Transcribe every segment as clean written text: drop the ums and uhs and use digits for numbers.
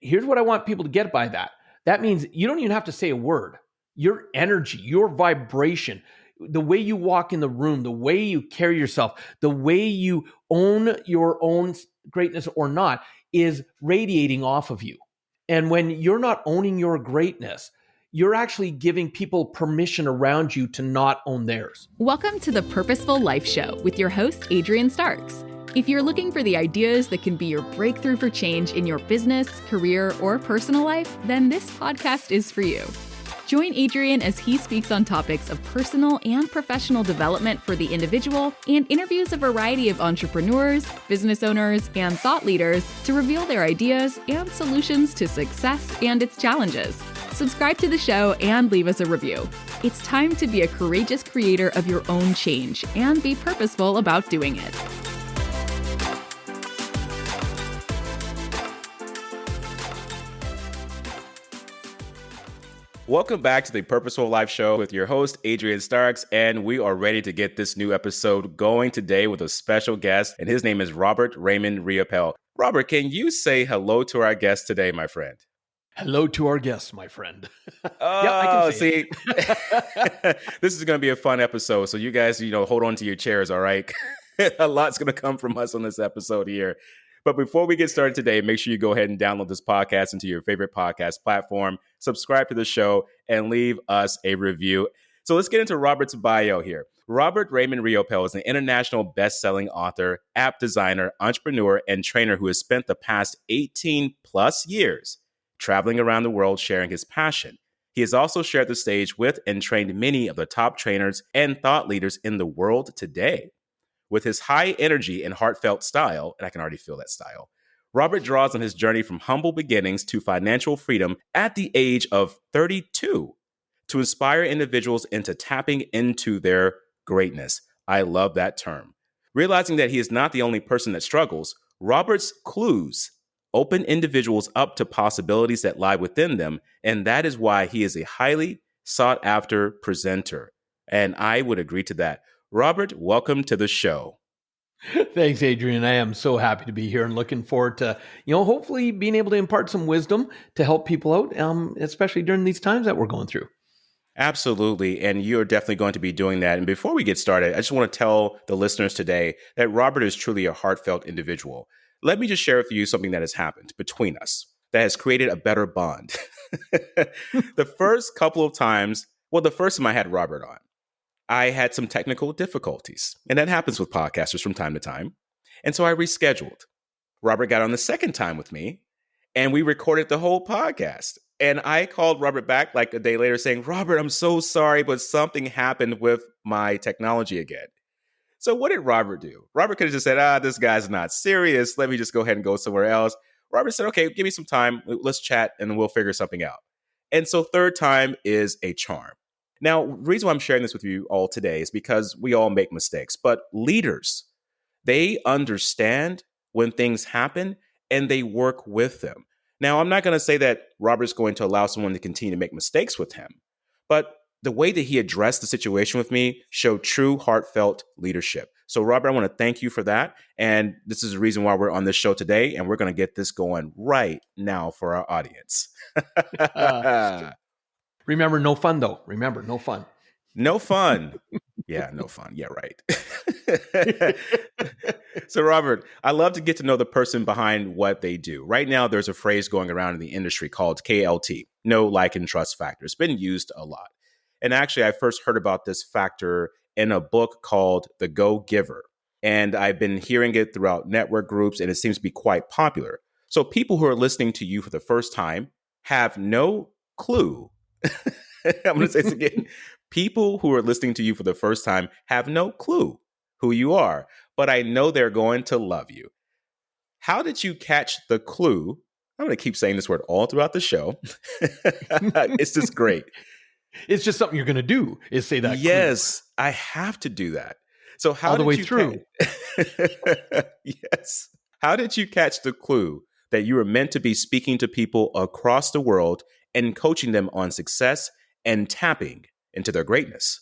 here's what I want people to get by that. That means you don't even have to say a word. Your energy, your vibration, the way you walk in the room, the way you carry yourself, the way you own your own greatness or not is radiating off of you. And when you're not owning your greatness, you're actually giving people permission around you to not own theirs. Welcome to the Purposeful Life Show with your host, Adrian Starks. If you're looking for the ideas that can be your breakthrough for change in your business, career, or personal life, then this podcast is for you. Join Adrian as he speaks on topics of personal and professional development for the individual and interviews a variety of entrepreneurs, business owners, and thought leaders to reveal their ideas and solutions to success and its challenges. Subscribe to the show and leave us a review. It's time to be a courageous creator of your own change and be purposeful about doing it. Welcome back to the Purposeful Life Show with your host, Adrian Starks, and we are ready to get this new episode going today with a special guest, and his name is Robert Raymond Riopel. Robert, can you say hello to our guest today, my friend? Hello to our guest, my friend. Oh, yeah, I can see, this is going to be a fun episode, so you guys, hold on to your chairs, all right? A lot's going to come from us on this episode here. But before we get started today, make sure you go ahead and download this podcast into your favorite podcast platform, subscribe to the show, and leave us a review. So let's get into Robert's bio here. Robert Raymond Riopel is an international best-selling author, app designer, entrepreneur, and trainer who has spent the past 18 plus years traveling around the world sharing his passion. He has also shared the stage with and trained many of the top trainers and thought leaders in the world today. With his high energy and heartfelt style, and I can already feel that style, Robert draws on his journey from humble beginnings to financial freedom at the age of 32 to inspire individuals into tapping into their greatness. I love that term. Realizing that he is not the only person that struggles, Robert's clues open individuals up to possibilities that lie within them, and that is why he is a highly sought after presenter. And I would agree to that. Robert, welcome to the show. Thanks, Adrian. I am so happy to be here and looking forward to, hopefully being able to impart some wisdom to help people out, especially during these times that we're going through. Absolutely. And you're definitely going to be doing that. And before we get started, I just want to tell the listeners today that Robert is truly a heartfelt individual. Let me just share with you something that has happened between us that has created a better bond. The first time I had Robert on, I had some technical difficulties, and that happens with podcasters from time to time. And so I rescheduled. Robert got on the second time with me, and we recorded the whole podcast. And I called Robert back like a day later saying, Robert, I'm so sorry, but something happened with my technology again. So what did Robert do? Robert could have just said, this guy's not serious. Let me just go ahead and go somewhere else. Robert said, okay, give me some time. Let's chat, and we'll figure something out. And so third time is a charm. Now, the reason why I'm sharing this with you all today is because we all make mistakes, but leaders, they understand when things happen and they work with them. Now, I'm not going to say that Robert's going to allow someone to continue to make mistakes with him, but the way that he addressed the situation with me showed true heartfelt leadership. So, Robert, I want to thank you for that. And this is the reason why we're on this show today, and we're going to get this going right now for our audience. Remember, no fun, though. Remember, no fun. No fun. Yeah, no fun. Yeah, right. So, Robert, I love to get to know the person behind what they do. Right now, there's a phrase going around in the industry called KLT, know, like, and trust factor. It's been used a lot. And actually, I first heard about this factor in a book called The Go-Giver. And I've been hearing it throughout network groups, and it seems to be quite popular. So people who are listening to you for the first time have no clue. I'm going to say this again. People who are listening to you for the first time have no clue who you are, but I know they're going to love you. How did you catch the clue? I'm going to keep saying this word all throughout the show. It's just great. It's just something you're going to do is say that. Yes, clue. I have to do that. So how all the did way you through? Yes. How did you catch the clue that you were meant to be speaking to people across the world and coaching them on success and tapping into their greatness?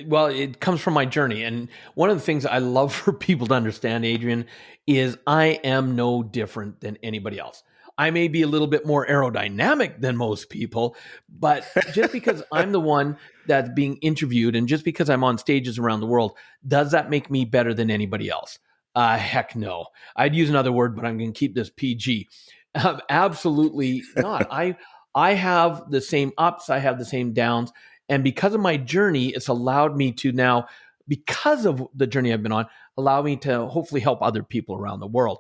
Well, it comes from my journey. And one of the things I love for people to understand, Adrian, is I am no different than anybody else. I may be a little bit more aerodynamic than most people, but just because I'm the one that's being interviewed and just because I'm on stages around the world, does that make me better than anybody else? Heck no. I'd use another word, but I'm going to keep this PG. Absolutely not. I have the same ups, I have the same downs. And because of my journey, it's allowed me to now, because of the journey I've been on, allow me to hopefully help other people around the world.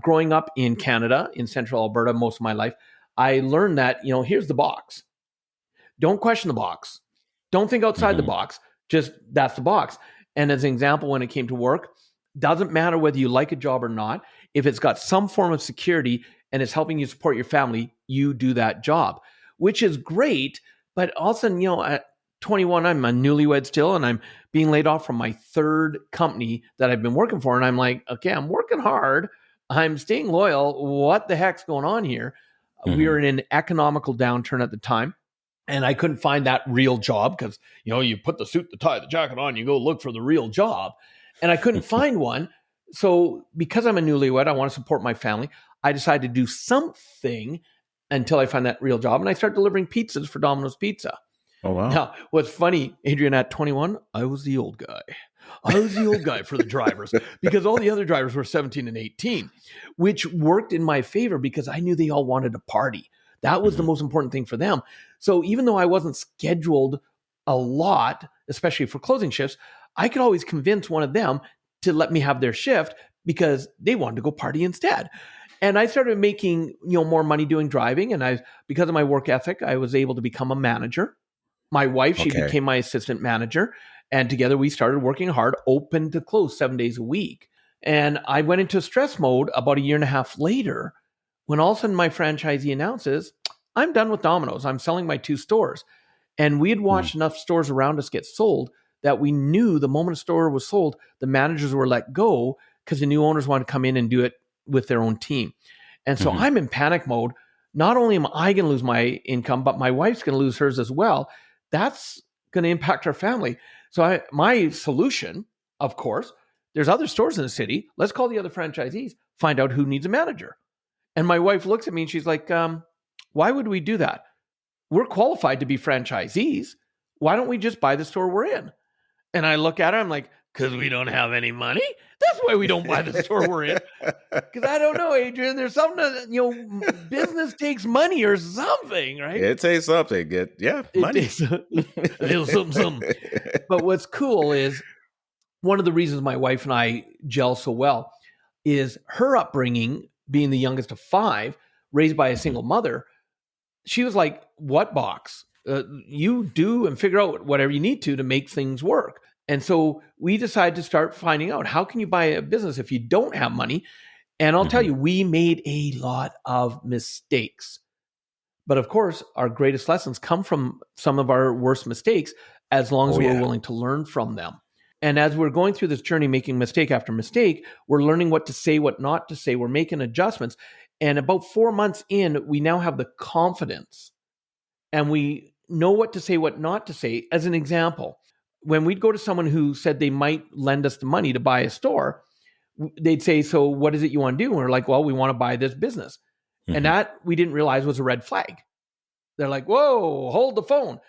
Growing up in Canada, in central Alberta, most of my life, I learned that, here's the box. Don't question the box. Don't think outside the box. Just that's the box. And as an example, when it came to work, doesn't matter whether you like a job or not. If it's got some form of security and it's helping you support your family, you do that job, which is great. But also, at 21, I'm a newlywed still, and I'm being laid off from my third company that I've been working for. And I'm like, okay, I'm working hard. I'm staying loyal. What the heck's going on here? We were in an economical downturn at the time, and I couldn't find that real job because, you put the suit, the tie, the jacket on, you go look for the real job. And I couldn't find one. So because I'm a newlywed, I want to support my family. I decided to do something until I find that real job. And I started delivering pizzas for Domino's Pizza. Oh, wow. Now, what's funny, Adrian, at 21, I was the old guy. I was the old guy for the drivers because all the other drivers were 17 and 18, which worked in my favor because I knew they all wanted to party. That was the most important thing for them. So even though I wasn't scheduled a lot, especially for closing shifts, I could always convince one of them to let me have their shift because they wanted to go party instead. And I started making, more money doing driving. And because of my work ethic, I was able to become a manager. My wife, she became my assistant manager. And together we started working hard, open to close 7 days a week. And I went into stress mode about a year and a half later when all of a sudden my franchisee announces, I'm done with Domino's. I'm selling my 2 stores. And we had watched enough stores around us get sold that we knew the moment a store was sold, the managers were let go because the new owners wanted to come in and do it with their own team. And so I'm in panic mode. Not only am I going to lose my income, but my wife's going to lose hers as well. That's going to impact our family. So my solution, of course, there's other stores in the city. Let's call the other franchisees, find out who needs a manager. And my wife looks at me and she's like, why would we do that? We're qualified to be franchisees. Why don't we just buy the store we're in? And I look at her, I'm like, because we don't have any money? That's why we don't buy the store we're in. Because I don't know, Adrian, there's something that, business takes money or something, right? It takes something. Money. It takes something. But what's cool is one of the reasons my wife and I gel so well is her upbringing, being the youngest of 5, raised by a single mother. She was like, what box? You do and figure out whatever you need to make things work. And so we decided to start finding out, how can you buy a business if you don't have money? And I'll tell you, we made a lot of mistakes. But of course, our greatest lessons come from some of our worst mistakes, as long as we're willing to learn from them. And as we're going through this journey, making mistake after mistake, we're learning what to say, what not to say. We're making adjustments. And about 4 months in, we now have the confidence and we know what to say, what not to say. As an example, when we'd go to someone who said they might lend us the money to buy a store, they'd say, so what is it you want to do? And we're like, well, we want to buy this business. And that we didn't realize was a red flag. They're like, whoa, hold the phone.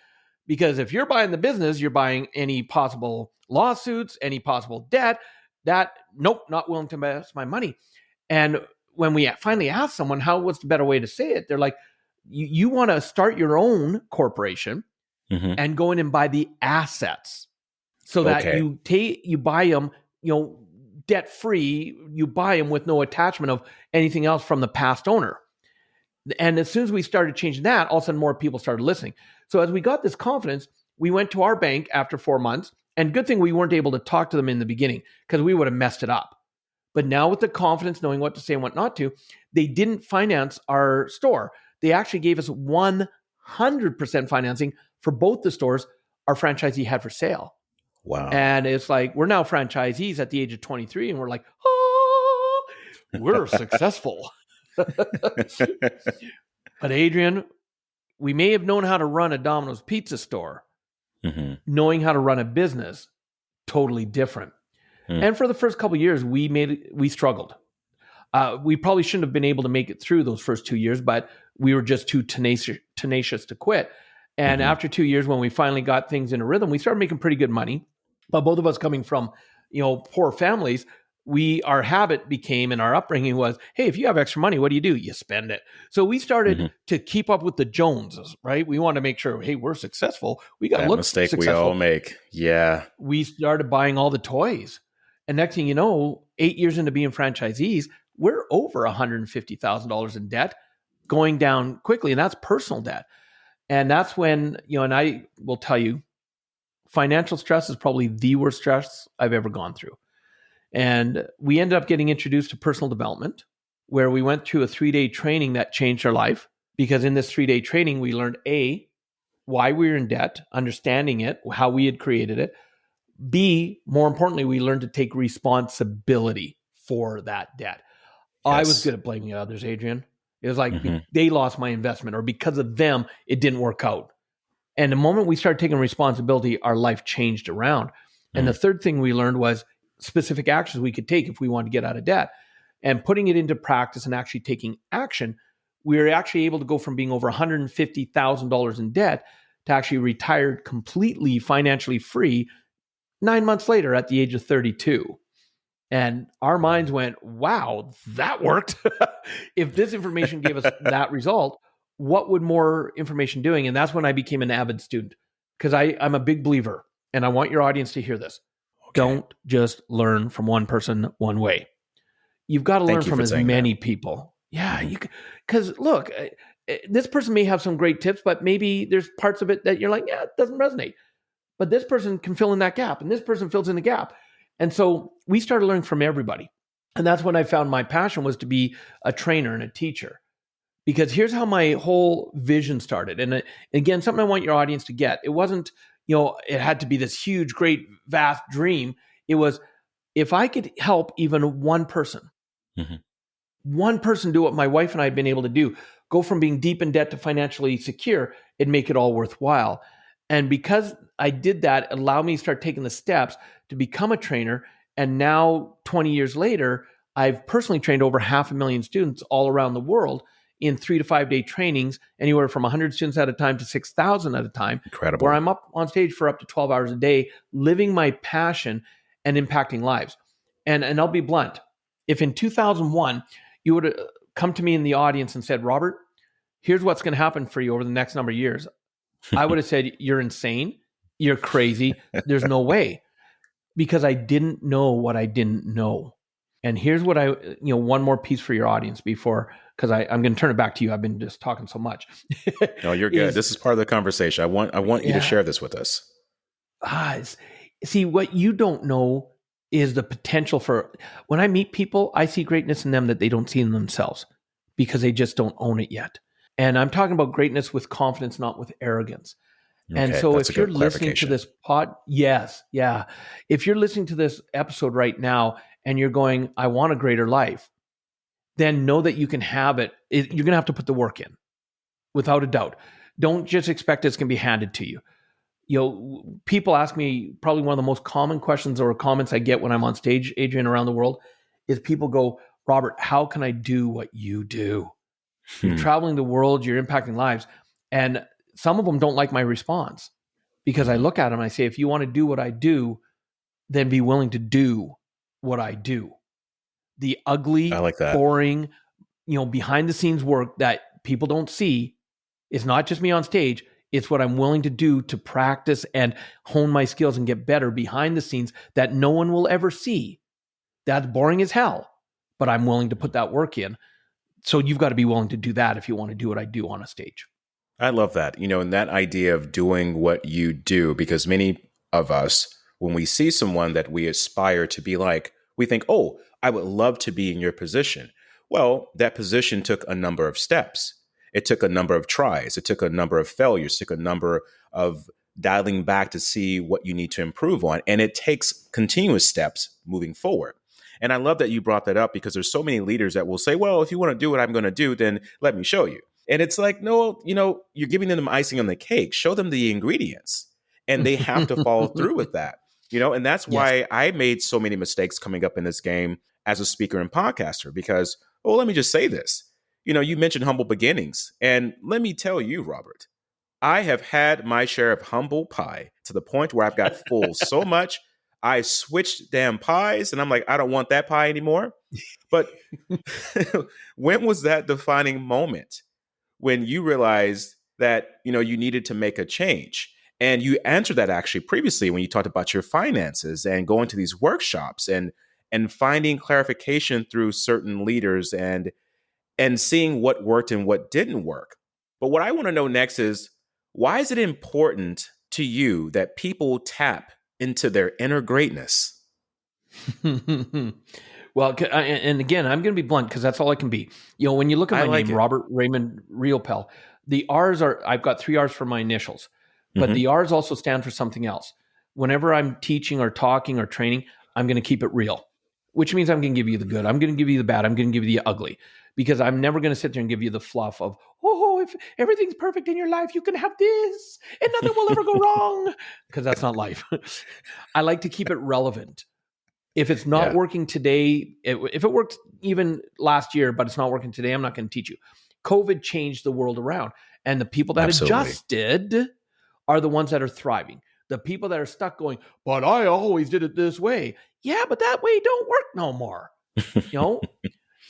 Because if you're buying the business, you're buying any possible lawsuits, any possible debt. Nope, not willing to invest my money. And when we finally asked someone, what's the better way to say it? They're like, you want to start your own corporation and go in and buy the assets so that you buy them, debt free. You buy them with no attachment of anything else from the past owner. And as soon as we started changing that, all of a sudden more people started listening. So as we got this confidence, we went to our bank after 4 months, and good thing we weren't able to talk to them in the beginning because we would have messed it up. But now with the confidence, knowing what to say and what not to, they didn't finance our store. They actually gave us 100% financing for both the stores our franchisee had for sale. Wow. And it's like, we're now franchisees at the age of 23, and we're like, oh, we're successful. But Adrian, we may have known how to run a Domino's pizza store. Knowing how to run a business, totally different. And for the first couple of years, we struggled. We probably shouldn't have been able to make it through those first 2 years, but we were just too tenacious to quit. And after 2 years, when we finally got things in a rhythm, we started making pretty good money. But both of us coming from, poor families, our habit became, and our upbringing was, hey, if you have extra money, what do? You spend it. So we started to keep up with the Joneses, right? We want to make sure, hey, we're successful. We got to That look mistake successful. we all make. Yeah. We started buying all the toys. And next thing you know, 8 years into being franchisees, we're over $150,000 in debt, going down quickly. And that's personal debt. And that's when, and I will tell you, financial stress is probably the worst stress I've ever gone through. And we ended up getting introduced to personal development, where we went through a 3-day training that changed our life. Because in this 3-day training, we learned A, why we were in debt, understanding it, how we had created it. B, more importantly, we learned to take responsibility for that debt. Yes. I was good at blaming others, Adrian. It was like they lost my investment, or because of them, it didn't work out. And the moment we started taking responsibility, our life changed around. And the third thing we learned was specific actions we could take if we wanted to get out of debt. And putting it into practice and actually taking action, we were actually able to go from being over $150,000 in debt to actually retired completely financially free 9 months later at the age of 32. And our minds went, wow, that worked. If this information gave us that result, what would more information doing? And that's when I became an avid student, because I'm a big believer, and I want your audience to hear this. Okay. Don't just learn from one person one way. You've got to learn from as many people. Yeah, because look, this person may have some great tips, but maybe there's parts of it that you're like, yeah, it doesn't resonate. But this person can fill in that gap, and this person fills in the gap. And so we started learning from everybody. And that's when I found my passion was to be a trainer and a teacher. Because here's how my whole vision started. And again, something I want your audience to get. It wasn't, it had to be this huge, great, vast dream. It was, if I could help even one person, one person do what my wife and I had been able to do, go from being deep in debt to financially secure, it'd make it all worthwhile. And because I did that, it allowed me to start taking the steps to become a trainer. And now, 20 years later, I've personally trained over 500,000 students all around the world in 3 to 5 day trainings, anywhere from 100 students at a time to 6,000 at a time. Incredible. Where I'm up on stage for up to 12 hours a day, living my passion and impacting lives. And I'll be blunt. If in 2001, you would have come to me in the audience and said, Robert, here's what's going to happen for you over the next number of years, I would have said, you're insane. You're crazy. There's no way. Because I didn't know what I didn't know. And here's what one more piece for your audience before, because I'm going to turn it back to you. I've been just talking so much. No, you're good. This is part of the conversation. I want you to share this with us. See, what you don't know is the potential for, when I meet people, I see greatness in them that they don't see in themselves because they just don't own it yet. And I'm talking about greatness with confidence, not with arrogance. Okay, and so if you're listening to this if you're listening to this episode right now and you're going, I want a greater life, then know that you can have it. You're going to have to put the work in, without a doubt. Don't just expect it's going to be handed to you. People ask me, probably one of the most common questions or comments I get when I'm on stage, Adrian, around the world, is people go, Robert, how can I do what you do? You're traveling the world, you're impacting lives. And some of them don't like my response, because I look at them and I say, if you want to do what I do, then be willing to do what I do. The ugly, boring, behind the scenes work that people don't see is not just me on stage. It's what I'm willing to do to practice and hone my skills and get better behind the scenes that no one will ever see. That's boring as hell, but I'm willing to put that work in. So you've got to be willing to do that if you want to do what I do on a stage. I love that, and that idea of doing what you do, because many of us, when we see someone that we aspire to be like, we think, oh, I would love to be in your position. Well, that position took a number of steps. It took a number of tries. It took a number of failures. It took a number of dialing back to see what you need to improve on. And it takes continuous steps moving forward. And I love that you brought that up, because there's so many leaders that will say, well, if you want to do what I'm going to do, then let me show you. And it's like, no, you're giving them icing on the cake. Show them the ingredients, and they have to follow through with that. And that's why I made so many mistakes coming up in this game. as a speaker and podcaster? Because, well, let me just say this. You mentioned humble beginnings. And let me tell you, Robert, I have had my share of humble pie to the point where I've got full so much. I switched damn pies and I'm like, I don't want that pie anymore. But when was that defining moment when you realized that, you needed to make a change? And you answered that actually previously when you talked about your finances and going to these workshops and finding clarification through certain leaders and seeing what worked and what didn't work. But what I want to know next is, why is it important to you that people tap into their inner greatness? Well, and again, I'm going to be blunt because that's all I can be. When you look at my name, Robert Raymond Riopel, the R's I've got 3 R's for my initials, but the R's also stand for something else. Whenever I'm teaching or talking or training, I'm going to keep it real, which means I'm going to give you the good. I'm going to give you the bad. I'm going to give you the ugly, because I'm never going to sit there and give you the fluff of, if everything's perfect in your life, you can have this and nothing will ever go wrong, because that's not life. I like to keep it relevant. If it's not working today, if it worked even last year, but it's not working today, I'm not going to teach you. COVID changed the world around. And the people that adjusted are the ones that are thriving. The people that are stuck going, but I always did it this way. Yeah, but that way don't work no more. So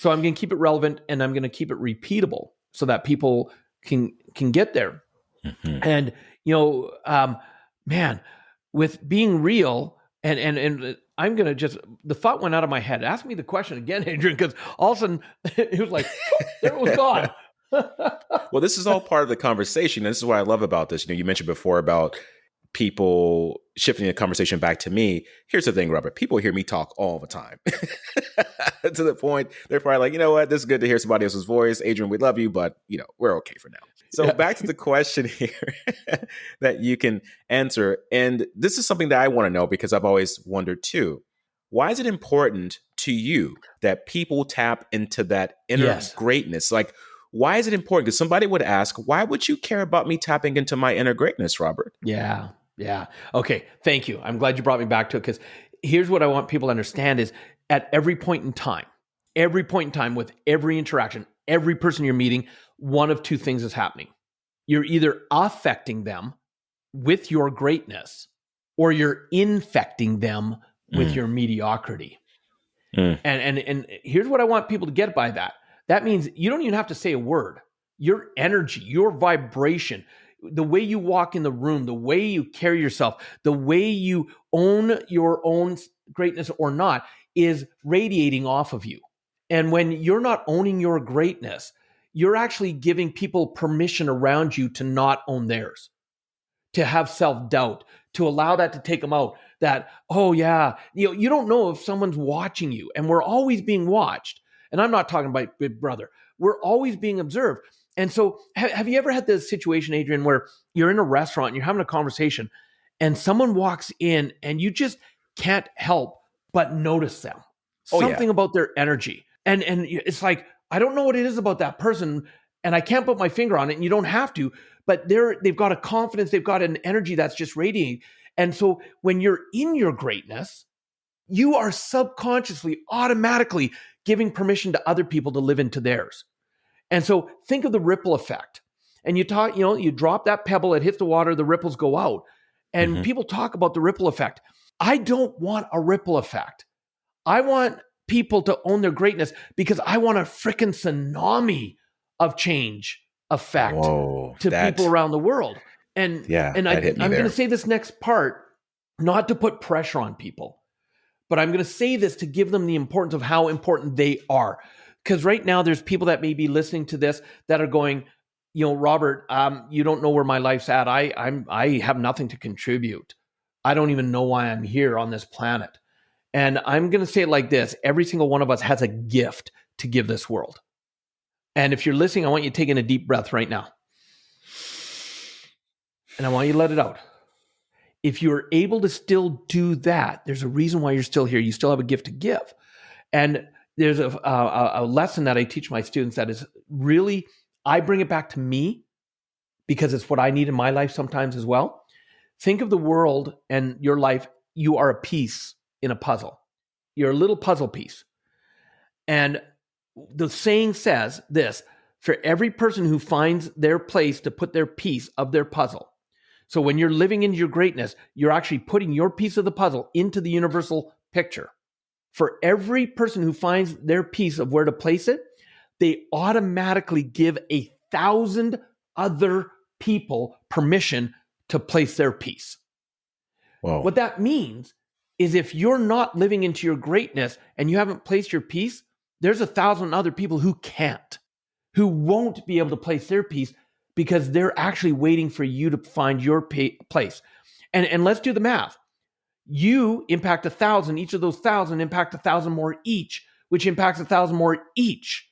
I'm going to keep it relevant and I'm going to keep it repeatable so that people can get there. And, man, with being real and I'm going to the thought went out of my head. Ask me the question again, Adrian, because all of a sudden it was like, there it was gone. Well, this is all part of the conversation. And this is what I love about this. You mentioned before about people shifting the conversation back to me. Here's the thing, Robert. People hear me talk all the time to the point they're probably like, you know what? This is good to hear somebody else's voice. Adrian, we love you, but we're okay for now. So back to the question here that you can answer. And this is something that I want to know because I've always wondered too. Why is it important to you that people tap into that inner greatness? Like, why is it important? Because somebody would ask, why would you care about me tapping into my inner greatness, Robert? Yeah. Okay. Thank you. I'm glad you brought me back to it, because here's what I want people to understand is at every point in time with every interaction, every person you're meeting, one of two things is happening. You're either affecting them with your greatness or you're infecting them with your mediocrity. And here's what I want people to get by that. That means you don't even have to say a word. Your energy, your vibration, the way you walk in the room, the way you carry yourself, the way you own your own greatness or not is radiating off of you. And when you're not owning your greatness, you're actually giving people permission around you to not own theirs, to have self-doubt, to allow that to take them out. That, you don't know if someone's watching you, and we're always being watched. And I'm not talking about Big Brother. We're always being observed. And so have you ever had this situation, Adrian, where you're in a restaurant and you're having a conversation and someone walks in and you just can't help but notice them? Something about their energy. And it's like, I don't know what it is about that person and I can't put my finger on it, and you don't have to, but they've got a confidence, they've got an energy that's just radiating. And so when you're in your greatness, you are subconsciously, automatically giving permission to other people to live into theirs. And so think of the ripple effect. And you drop that pebble, it hits the water, the ripples go out. And people talk about the ripple effect. I don't want a ripple effect. I want people to own their greatness because I want a freaking tsunami of change effect to people around the world. And I'm going to say this next part, not to put pressure on people, but I'm going to say this to give them the importance of how important they are. Because right now there's people that may be listening to this that are going, Robert, you don't know where my life's at. I have nothing to contribute. I don't even know why I'm here on this planet. And I'm going to say it like this. Every single one of us has a gift to give this world. And if you're listening, I want you to take in a deep breath right now. And I want you to let it out. If you're able to still do that, there's a reason why you're still here. You still have a gift to give. And there's a lesson that I teach my students that is really, I bring it back to me because it's what I need in my life sometimes as well. Think of the world and your life. You are a piece in a puzzle. You're a little puzzle piece. And the saying says this: for every person who finds their place to put their piece of their puzzle. So when you're living into your greatness, you're actually putting your piece of the puzzle into the universal picture. For every person who finds their piece of where to place it, they automatically give 1,000 other people permission to place their piece. Whoa. What that means is if you're not living into your greatness and you haven't placed your piece, there's 1,000 other people who can't, who won't be able to place their piece because they're actually waiting for you to find your place. And let's do the math. You impact 1,000, each of those 1,000 impact 1,000 more each, which impacts 1,000 more each.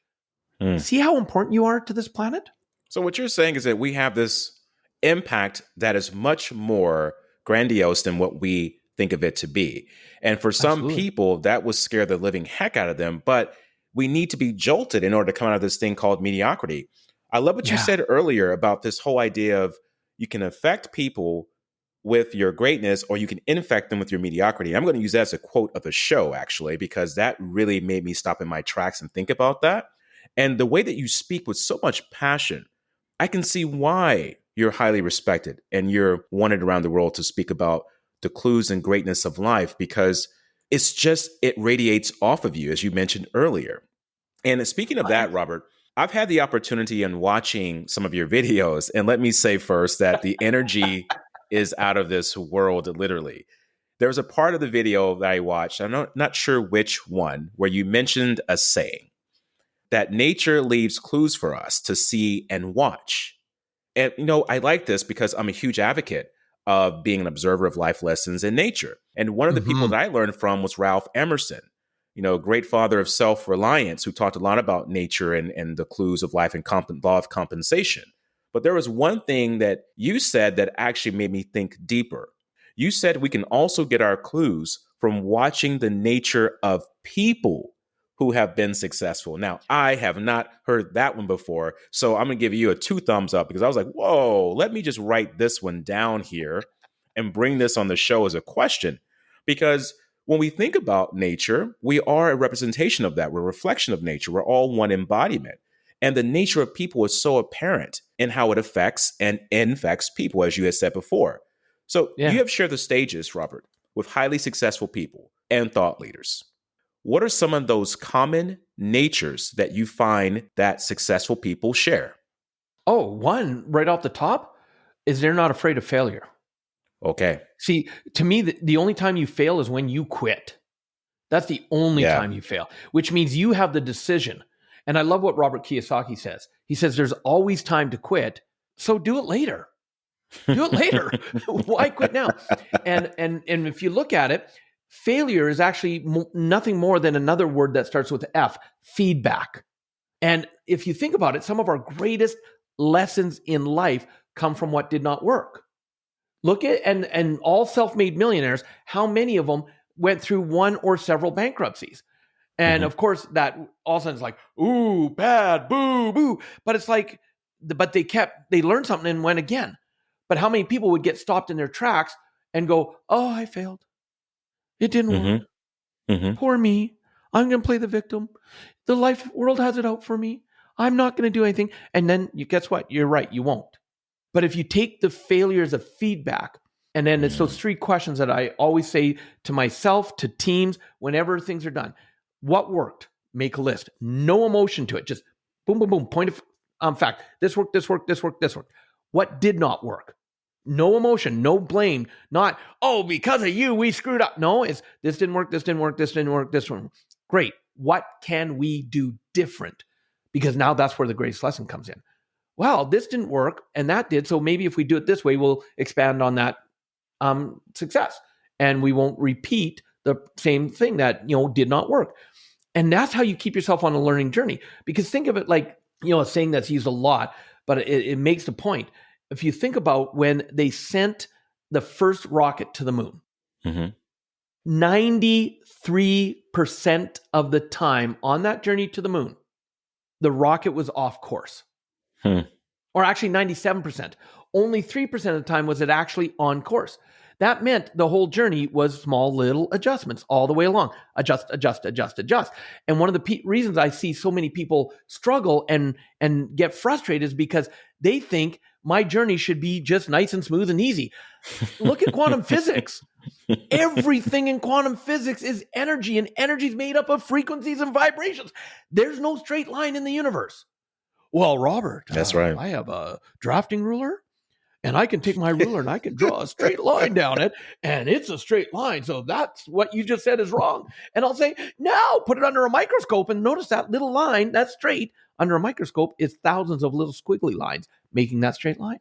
See how important you are to this planet? So what you're saying is that we have this impact that is much more grandiose than what we think of it to be. And for some Absolutely. people, that would scare the living heck out of them. But we need to be jolted in order to come out of this thing called mediocrity. I love what you said earlier about this whole idea of you can affect people with your greatness or you can infect them with your mediocrity. I'm going to use that as a quote of the show, actually, because that really made me stop in my tracks and think about that. And the way that you speak with so much passion, I can see why you're highly respected and you're wanted around the world to speak about the clues and greatness of life, because it radiates off of you, as you mentioned earlier. And speaking of that, Robert, I've had the opportunity in watching some of your videos, and let me say first that the energy is out of this world, literally. There was a part of the video that I watched, I'm not sure which one, where you mentioned a saying that nature leaves clues for us to see and watch. And, I like this because I'm a huge advocate of being an observer of life lessons in nature. And one of the people that I learned from was Ralph Emerson, great father of self-reliance, who talked a lot about nature and the clues of life and law of compensation. But there was one thing that you said that actually made me think deeper. You said we can also get our clues from watching the nature of people who have been successful. Now, I have not heard that one before, so I'm going to give you a 2 thumbs up because I was like, whoa, let me just write this one down here and bring this on the show as a question. Because when we think about nature, we are a representation of that. We're a reflection of nature. We're all one embodiment. And the nature of people is so apparent in how it affects and infects people, as you had said before. So you have shared the stages, Robert, with highly successful people and thought leaders. What are some of those common natures that you find that successful people share? Oh, one right off the top is they're not afraid of failure. Okay. See, to me, the only time you fail is when you quit. That's the only time you fail, which means you have the decision. And I love what Robert Kiyosaki says. He says there's always time to quit, so do it later. Do it later. Why quit now? And if you look at it, failure is actually nothing more than another word that starts with F, feedback. And if you think about it, some of our greatest lessons in life come from what did not work. Look at, and all self-made millionaires, how many of them went through one or several bankruptcies? And of course, that all of a sudden is like, ooh, bad, boo, boo. But it's like, but they learned something and went again. But how many people would get stopped in their tracks and go, oh, I failed. It didn't work. Poor me. I'm going to play the victim. The world has it out for me. I'm not going to do anything. And then guess what? You're right. You won't. But if you take the failures of feedback, and then it's those 3 questions that I always say to myself, to teams, whenever things are done. What worked? Make a list. No emotion to it. Just boom, boom, boom. Point of fact. This worked, this worked, this worked, this worked. What did not work? No emotion, no blame. Not, oh, because of you, we screwed up. No, it's this didn't work, this didn't work, this didn't work, this one. Great. What can we do different? Because now that's where the greatest lesson comes in. Well, this didn't work and that did. So maybe if we do it this way, we'll expand on that success. And we won't repeat the same thing that, did not work. And that's how you keep yourself on a learning journey. Because think of it like, a saying that's used a lot, but it makes the point. If you think about when they sent the first rocket to the moon, 93% of the time on that journey to the moon, the rocket was off course. Or actually 97%. Only 3% of the time was it actually on course. That meant the whole journey was small little adjustments all the way along. Adjust, adjust, adjust, adjust. And one of the reasons I see so many people struggle and get frustrated is because they think my journey should be just nice and smooth and easy. Look at quantum physics. Everything in quantum physics is energy, and energy is made up of frequencies and vibrations. There's no straight line in the universe. Well, Robert, That's right. I have a drafting ruler, and I can take my ruler and I can draw a straight line down it, and it's a straight line. So that's what you just said is wrong. And I'll say, no, put it under a microscope and notice that little line, that's straight. Under a microscope is thousands of little squiggly lines making that straight line.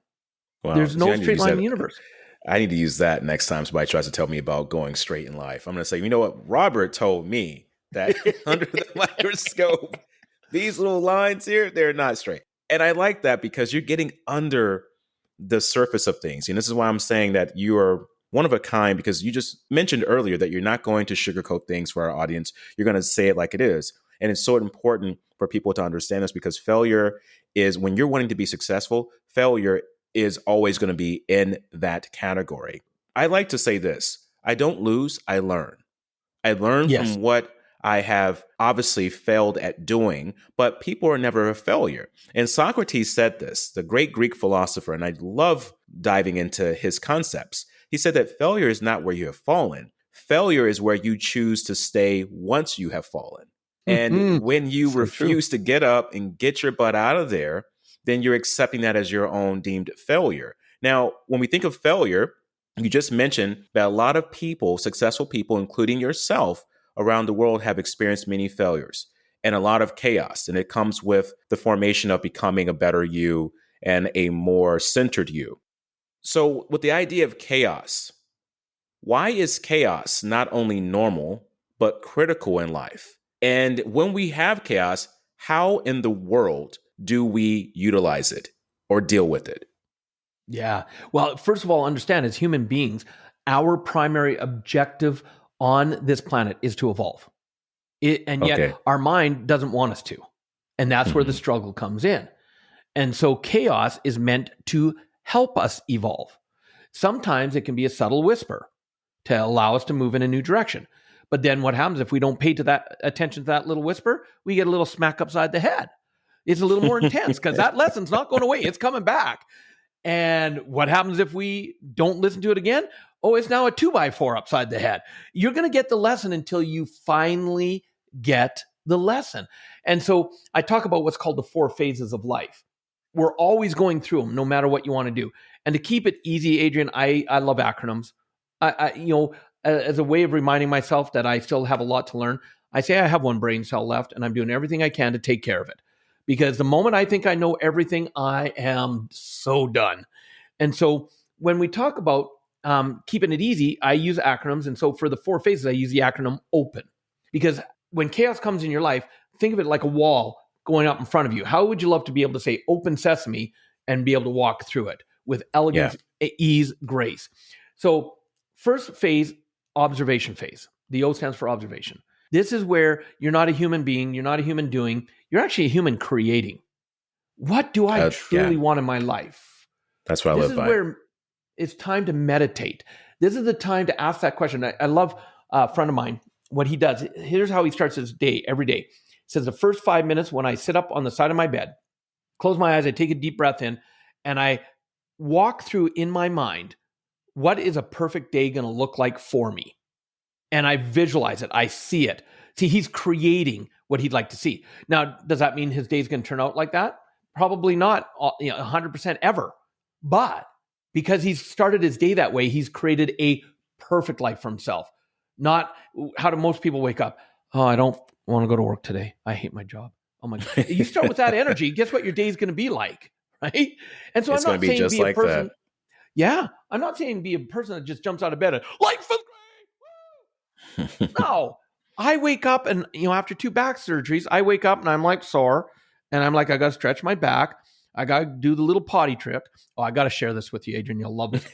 Wow. There's no straight line in the universe. I need to use that next time somebody tries to tell me about going straight in life. I'm going to say, you know what? Robert told me that under the microscope, these little lines here, they're not straight. And I like that because you're getting under the surface of things. And this is why I'm saying that you are one of a kind, because you just mentioned earlier that you're not going to sugarcoat things for our audience. You're going to say it like it is. And it's so important for people to understand this, because failure is, when you're wanting to be successful, failure is always going to be in that category. I like to say this: I don't lose, I learn. I learn from what I have obviously failed at doing, but people are never a failure. And Socrates said this, the great Greek philosopher, and I love diving into his concepts. He said that failure is not where you have fallen. Failure is where you choose to stay once you have fallen. And when you refuse to get up and get your butt out of there, then you're accepting that as your own deemed failure. Now, when we think of failure, you just mentioned that a lot of people, successful people, including yourself, around the world have experienced many failures and a lot of chaos. And it comes with the formation of becoming a better you and a more centered you. So with the idea of chaos, why is chaos not only normal, but critical in life? And when we have chaos, how in the world do we utilize it or deal with it? Yeah. Well, first of all, understand, as human beings, our primary objective on this planet is to evolve. And yet our mind doesn't want us to. And that's where the struggle comes in. And so chaos is meant to help us evolve. Sometimes it can be a subtle whisper to allow us to move in a new direction. But then what happens if we don't pay attention to that little whisper? We get a little smack upside the head. It's a little more intense because that lesson's not going away. It's coming back. And what happens if we don't listen to it again? Oh, it's now a 2x4 upside the head. You're going to get the lesson until you finally get the lesson. And so I talk about what's called the 4 phases of life. We're always going through them, no matter what you want to do. And to keep it easy, Adrian, I love acronyms. As a way of reminding myself that I still have a lot to learn, I say I have one brain cell left, and I'm doing everything I can to take care of it. Because the moment I think I know everything, I am so done. And so when we talk about keeping it easy, I use acronyms. And so for the 4 phases, I use the acronym OPEN. Because when chaos comes in your life, think of it like a wall going up in front of you. How would you love to be able to say open sesame and be able to walk through it with elegance, ease, grace? So first phase, observation phase. The O stands for observation. This is where you're not a human being, you're not a human doing, you're actually a human creating. What do I truly want in my life? That's what I live by. This is where it's time to meditate. This is the time to ask that question. I love a friend of mine, what he does. Here's how he starts his day every day. He says the first 5 minutes when I sit up on the side of my bed, close my eyes, I take a deep breath in, and I walk through in my mind, what is a perfect day going to look like for me? And I visualize it. I see it. See, he's creating what he'd like to see. Now, does that mean his day's going to turn out like that? Probably not 100% ever. But because he's started his day that way, he's created a perfect life for himself. Not how do most people wake up? Oh, I don't want to go to work today. I hate my job. Oh my God. You start with that energy. Guess what your day is going to be like, right? And so it's I'm not saying just be like a person. that. Yeah. I'm not saying be a person that just jumps out of bed and life is great. No, I wake up and, after 2 back surgeries, I wake up and I'm like sore and I'm like, I got to stretch my back. I got to do the little potty trick. Oh, I got to share this with you, Adrian. You'll love this.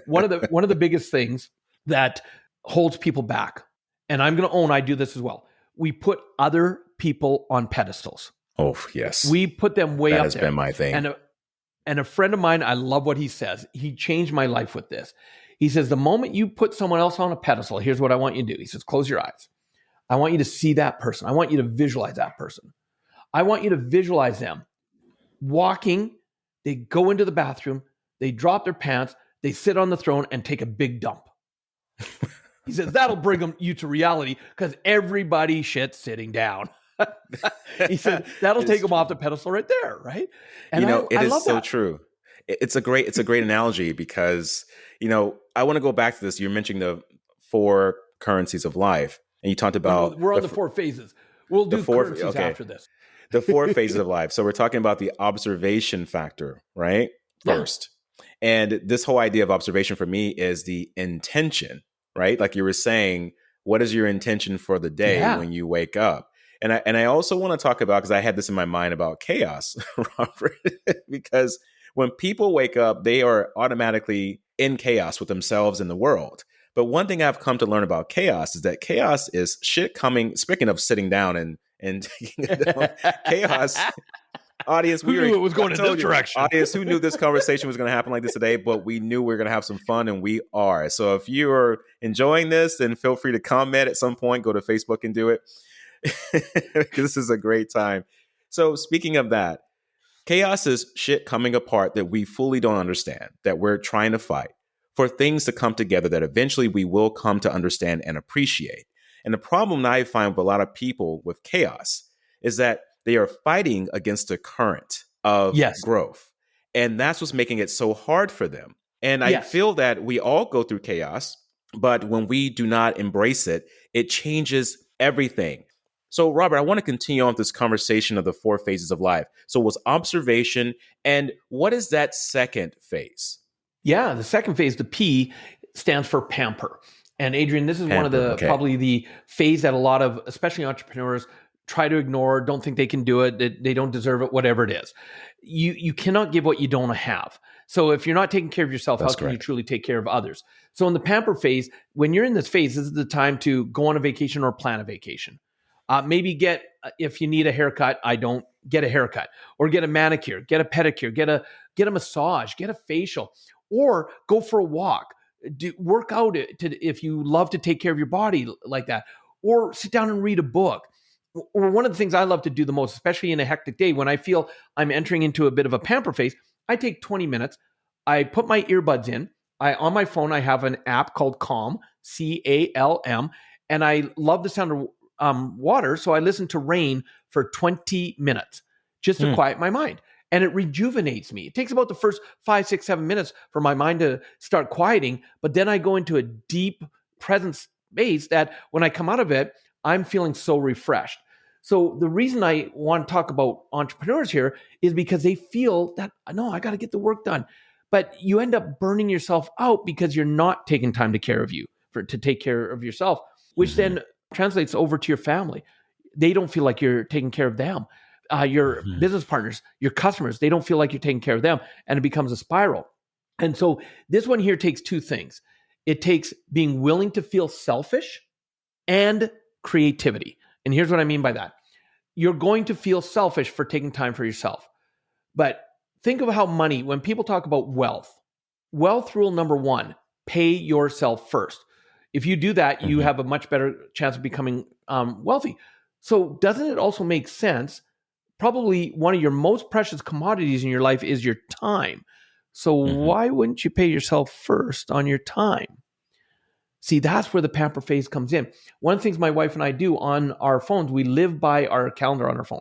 One of the biggest things that holds people back, and I'm going to own I do this as well. We put other people on pedestals. Oh, yes. We put them way up there. That has been my thing. And a friend of mine, I love what he says. He changed my life with this. He says, the moment you put someone else on a pedestal, here's what I want you to do. He says, close your eyes. I want you to see that person. I want you to visualize that person. I want you to visualize them walking. They go into the bathroom. They drop their pants. They sit on the throne and take a big dump. He says, that'll bring you to reality because everybody shits sitting down. He said, that'll take them off the pedestal right there, right? And it is so that. true. It's a great analogy because, I want to go back to this. You're mentioning the 4 currencies of life, and you talked about we're on the 4 phases. We'll do currencies after this. The 4 phases of life. So we're talking about the observation factor, right? First. And this whole idea of observation for me is the intention, right? Like you were saying, what is your intention for the day when you wake up? And I also want to talk about, because I had this in my mind about chaos, Robert, because when people wake up, they are automatically in chaos with themselves and the world. But one thing I've come to learn about chaos is that chaos is shit coming. Speaking of sitting down and taking it down, chaos. Audience, who knew it was going in this direction? Audience, who knew this conversation was going to happen like this today? But we knew we were going to have some fun, and we are. So if you are enjoying this, then feel free to comment at some point. Go to Facebook and do it. This is a great time. So speaking of that, chaos is shit coming apart that we fully don't understand, that we're trying to fight for things to come together that eventually we will come to understand and appreciate. And the problem that I find with a lot of people with chaos is that they are fighting against the current of growth. And that's what's making it so hard for them. And I feel that we all go through chaos, but when we do not embrace it, it changes everything. So, Robert, I want to continue on this conversation of the 4 phases of life. So it was observation. And what is that second phase? Yeah, the second phase, the P, stands for pamper. And Adrian, this is one of the probably the phase that a lot of, especially entrepreneurs, try to ignore, don't think they can do it, they don't deserve it, whatever it is. You cannot give what you don't have. So if you're not taking care of yourself, how can you truly take care of others? So in the pamper phase, when you're in this phase, this is the time to go on a vacation or plan a vacation. Maybe if you need a haircut, get a haircut, or get a manicure, get a pedicure, get a massage, get a facial, or go for a walk. Work out if you love to take care of your body like that, or sit down and read a book. Or one of the things I love to do the most, especially in a hectic day, when I feel I'm entering into a bit of a pamper phase, I take 20 minutes. I put my earbuds in. On my phone, I have an app called Calm, CALM, and I love the sound of water. So I listen to rain for 20 minutes just to quiet my mind. And it rejuvenates me. It takes about the first 5, 6, 7 minutes for my mind to start quieting. But then I go into a deep present space that when I come out of it, I'm feeling so refreshed. So the reason I want to talk about entrepreneurs here is because they feel that, no, I got to get the work done. But you end up burning yourself out because you're not taking time to take care of yourself, which then translates over to your family. They don't feel like you're taking care of them. Your business partners, your customers, they don't feel like you're taking care of them, and it becomes a spiral. And so this one here takes 2 things. It takes being willing to feel selfish and creativity. And here's what I mean by that. You're going to feel selfish for taking time for yourself. But think of how money, when people talk about wealth rule number 1, pay yourself first. If you do that, you have a much better chance of becoming wealthy. So doesn't it also make sense? Probably one of your most precious commodities in your life is your time. So why wouldn't you pay yourself first on your time? See, that's where the pamper phase comes in. One of the things my wife and I do on our phones, we live by our calendar on our phone.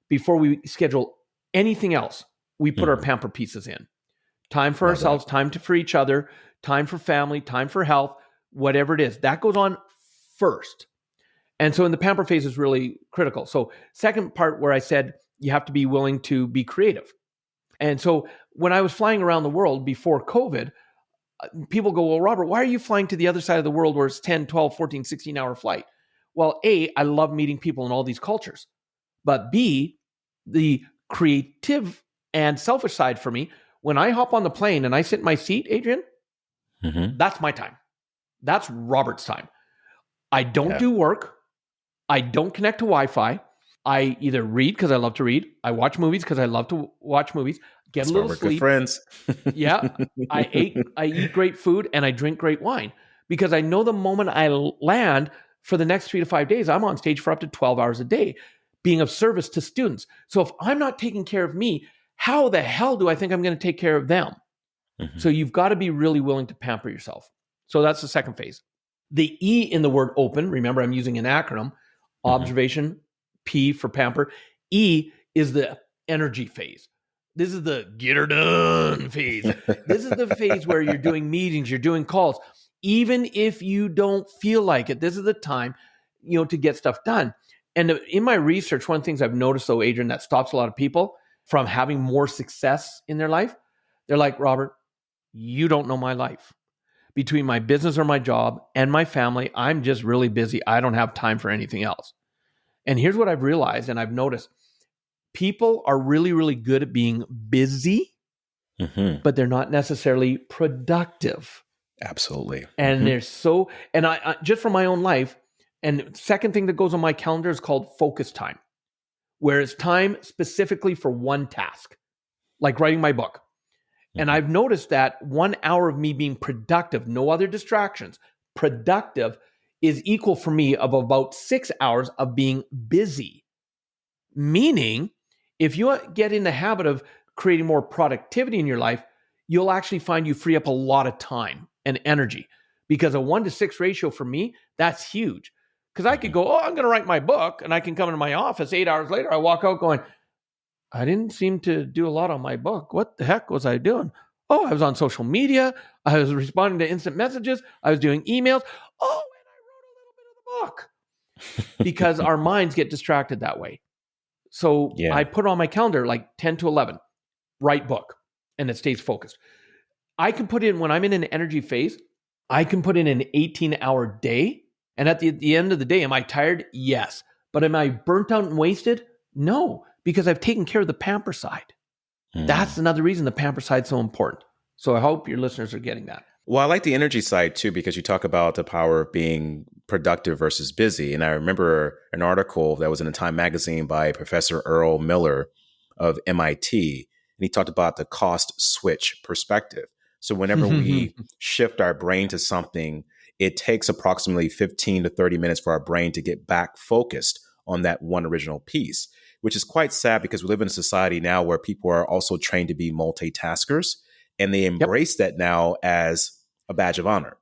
Before we schedule anything else, we put our pamper pieces in. Time for ourselves, time for each other, time for family, time for health, whatever it is. That goes on first. And so in the pamper phase is really critical. So second part where I said you have to be willing to be creative. And so when I was flying around the world before COVID, people go, well, Robert, why are you flying to the other side of the world where it's 10, 12, 14, 16-hour flight? Well, A, I love meeting people in all these cultures. But B, the creative and selfish side for me, when I hop on the plane and I sit in my seat, Adrian, that's my time. That's Robert's time. I don't do work. I don't connect to Wi-Fi. I either read because I love to read. I watch movies because I love to watch movies. Get That's a why little we're good sleep. friends. Yeah. I eat great food and I drink great wine because I know the moment I land for the next 3 to 5 days, I'm on stage for up to 12 hours a day being of service to students. So if I'm not taking care of me, how the hell do I think I'm going to take care of them? Mhm. So you've got to be really willing to pamper yourself. So that's the second phase. The E in the word open, remember I'm using an acronym, observation, P for pamper. E is the energy phase. This is the get her done phase. This is the phase where you're doing meetings, you're doing calls. Even if you don't feel like it, this is the time, to get stuff done. And in my research, one of the things I've noticed though, Adrian, that stops a lot of people from having more success in their life, they're like, Robert, you don't know my life. Between my business or my job and my family, I'm just really busy. I don't have time for anything else. And here's what I've realized and I've noticed. People are really, really good at being busy, but they're not necessarily productive. Absolutely. And they're so, and I just from my own life, and second thing that goes on my calendar is called focus time, where it's time specifically for one task, like writing my book. And I've noticed that 1 hour of me being productive, no other distractions, productive is equal for me of about 6 hours of being busy. Meaning, if you get in the habit of creating more productivity in your life, you'll actually find you free up a lot of time and energy. Because a 1-to-6 ratio for me, that's huge. Because I could go, I'm going to write my book, and I can come into my office 8 hours later. I walk out going, I didn't seem to do a lot on my book. What the heck was I doing? Oh, I was on social media. I was responding to instant messages. I was doing emails. Oh, and I wrote a little bit of the book. Because our minds get distracted that way. So I put on my calendar like 10 to 11, write book, and it stays focused. I can put in, when I'm in an energy phase, I can put in an 18-hour day. And at the end of the day, am I tired? Yes. But am I burnt out and wasted? No, because I've taken care of the pamper side. That's another reason the pamper side is so important. So I hope your listeners are getting that. Well, I like the energy side too, because you talk about the power of being productive versus busy. And I remember an article that was in a Time magazine by Professor Earl Miller of MIT. And he talked about the cost switch perspective. So whenever we shift our brain to something, it takes approximately 15 to 30 minutes for our brain to get back focused on that one original piece, which is quite sad because we live in a society now where people are also trained to be multitaskers. And they embrace that now as a badge of honor.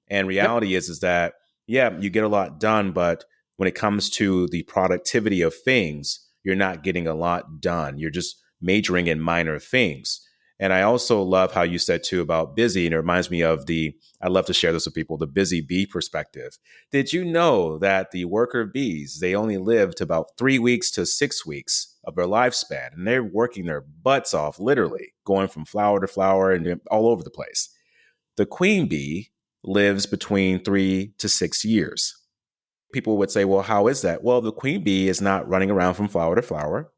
And reality is that, you get a lot done, but when it comes to the productivity of things, you're not getting a lot done. You're just majoring in minor things. And I also love how you said too about busy. And it reminds me of I love to share this with people, the busy bee perspective. Did you know that the worker bees, they only live to about 3 weeks to 6 weeks of their lifespan, and they're working their butts off, literally going from flower to flower and all over the place. The queen bee lives between 3 to 6 years. People would say, well, how is that? Well, the queen bee is not running around from flower to flower.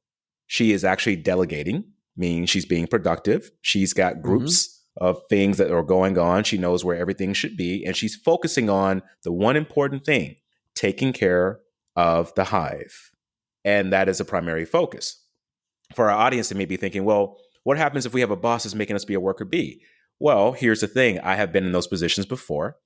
She is actually delegating, meaning she's being productive. She's got groups of things that are going on. She knows where everything should be, and she's focusing on the one important thing, taking care of the hive. And that is a primary focus. For our audience, they may be thinking, well, what happens if we have a boss that's making us be a worker bee? Well, here's the thing. I have been in those positions before.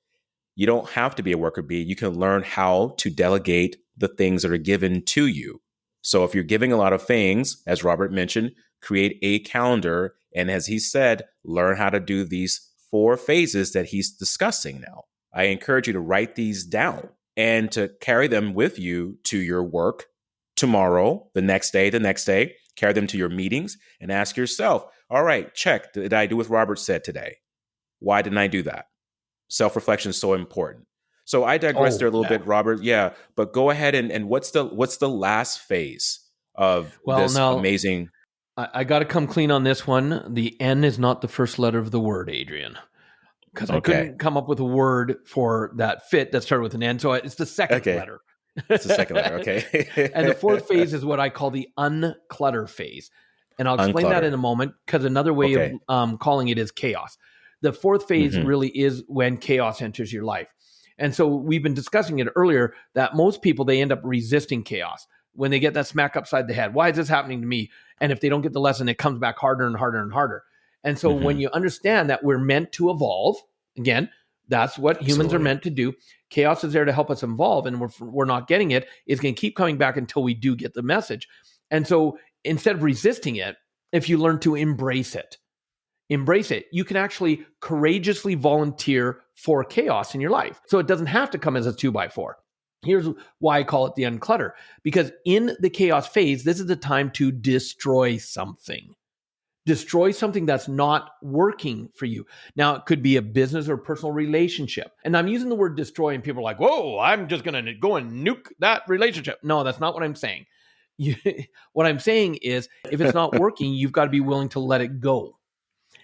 You don't have to be a worker bee. You can learn how to delegate the things that are given to you. So if you're giving a lot of things, as Robert mentioned, create a calendar. And as he said, learn how to do these 4 phases that he's discussing now. I encourage you to write these down and to carry them with you to your work tomorrow, the next day, carry them to your meetings and ask yourself, all right, check. Did I do what Robert said today? Why didn't I do that? Self-reflection is so important. So I digressed there a little bit, Robert. Yeah, but go ahead and what's the last phase of this amazing? I got to come clean on this one. The N is not the first letter of the word, Adrian, because I couldn't come up with a word for that fit that started with an N. So it's the second letter. It's the second letter. Okay. And the fourth phase is what I call the unclutter phase. And I'll explain that in a moment, because another way of calling it is chaos. The fourth phase really is when chaos enters your life. And so we've been discussing it earlier that most people, they end up resisting chaos. when they get that smack upside the head. Why is this happening to me? And if they don't get the lesson, it comes back harder and harder and harder. And so when you understand that we're meant to evolve, again, that's what humans are meant to do. Chaos is there to help us evolve, and we're not getting it. It's going to keep coming back until we do get the message. And so instead of resisting it, if you learn to embrace it, you can actually courageously volunteer for chaos in your life. So it doesn't have to come as a 2x4. Here's why I call it the unclutter. Because in the chaos phase, this is the time to destroy something. Destroy something that's not working for you. Now, it could be a business or personal relationship. And I'm using the word destroy, and people are like, whoa, I'm just going to go and nuke that relationship. No, that's not what I'm saying. What I'm saying is, if it's not working, you've got to be willing to let it go.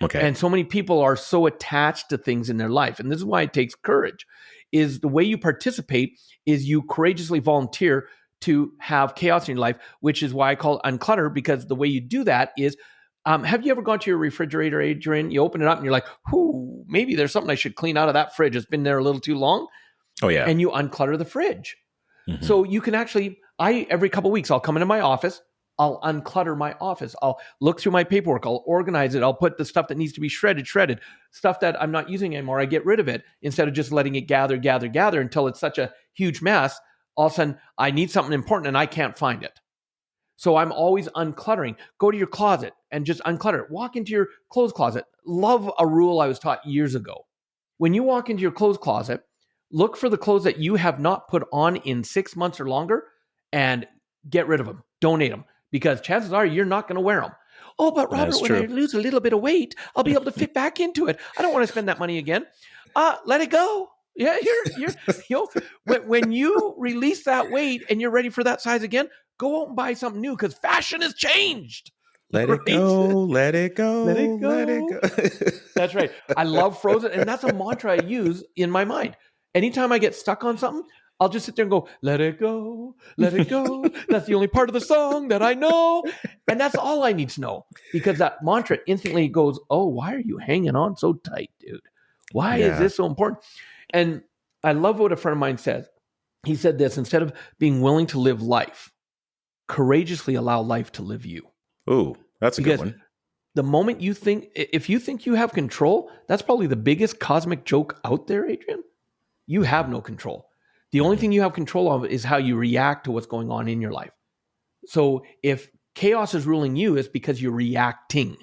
Okay. And so many people are so attached to things in their life. And this is why it takes courage, is the way you participate is you courageously volunteer to have chaos in your life, which is why I call it unclutter, because the way you do that is, have you ever gone to your refrigerator, Adrian? You open it up and you're like, whoo, maybe there's something I should clean out of that fridge. It's been there a little too long. Oh, yeah. And you unclutter the fridge. So you can actually, every couple of weeks, I'll come into my office. I'll unclutter my office. I'll look through my paperwork. I'll organize it. I'll put the stuff that needs to be shredded. Stuff that I'm not using anymore, I get rid of it instead of just letting it gather until it's such a huge mess. All of a sudden, I need something important and I can't find it. So I'm always uncluttering. Go to your closet and just unclutter it. Walk into your clothes closet. Love a rule I was taught years ago. When you walk into your clothes closet, look for the clothes that you have not put on in 6 months or longer and get rid of them. Donate them. Because chances are you're not going to wear them. Oh, but Robert, when I lose a little bit of weight, I'll be able to fit back into it. I don't want to spend that money again. Let it go. Yeah, when you release that weight and you're ready for that size again, go out and buy something new because fashion has changed. Let it go, let it go, let it go. Let it go. That's right. I love Frozen, and that's a mantra I use in my mind. Anytime I get stuck on something, I'll just sit there and go, let it go, let it go. That's the only part of the song that I know. And that's all I need to know, because that mantra instantly goes, oh, why are you hanging on so tight, dude? Why is this so important? And I love what a friend of mine says. He said this: instead of being willing to live life, courageously allow life to live you. Ooh, that's a good one. The moment you think, if you think you have control, that's probably the biggest cosmic joke out there, Adrian. You have no control. The only thing you have control of is how you react to what's going on in your life. So if chaos is ruling you, it's because you're reacting.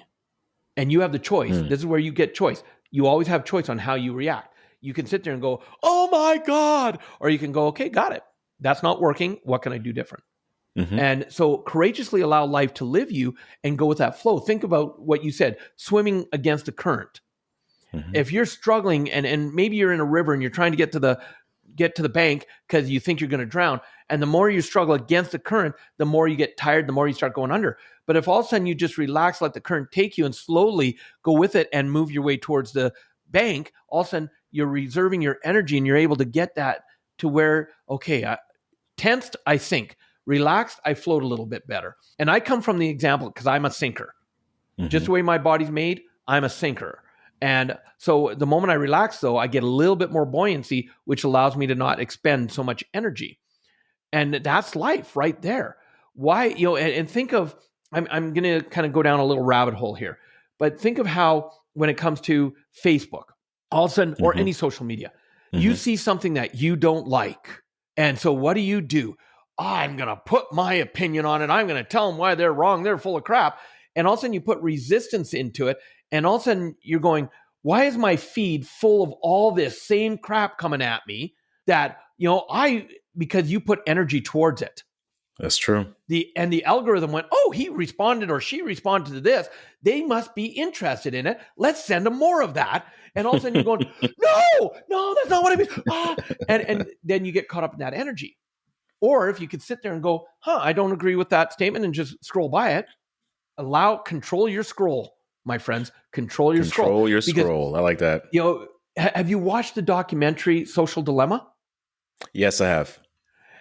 And you have the choice. This is where you get choice. You always have choice on how you react. You can sit there and go, oh my God. Or you can go, okay, got it. That's not working. What can I do different? And so courageously allow life to live you and go with that flow. Think about what you said, swimming against the current. If you're struggling and maybe you're in a river and you're trying to get to the bank because you think you're going to drown, and the more you struggle against the current, the more you get tired, the more you start going under. But if all of a sudden you just relax, let the current take you and slowly go with it and move your way towards the bank, all of a sudden you're reserving your energy and you're able to get that to where, okay, tensed, I sink. Relaxed, I float a little bit better. And I come from the example because I'm a sinker. Just the way my body's made, I'm a sinker. And so the moment I relax, though, I get a little bit more buoyancy, which allows me to not expend so much energy. And that's life right there. Why, and think of, I'm going to kind of go down a little rabbit hole here, but think of how when it comes to Facebook, all of a sudden, or any social media, you see something that you don't like. And so what do? I'm going to put my opinion on it. I'm going to tell them why they're wrong. They're full of crap. And all of a sudden you put resistance into it. And all of a sudden you're going, why is my feed full of all this same crap coming at me that, because you put energy towards it. That's true. The algorithm went, oh, he responded or she responded to this. They must be interested in it. Let's send them more of that. And all of a sudden you're going, no, that's not what I mean. And then you get caught up in that energy. Or if you could sit there and go, I don't agree with that statement and just scroll by it. Control your scroll, my friends. Control your scroll. Control your scroll. I like that. Have you watched the documentary Social Dilemma? Yes, I have.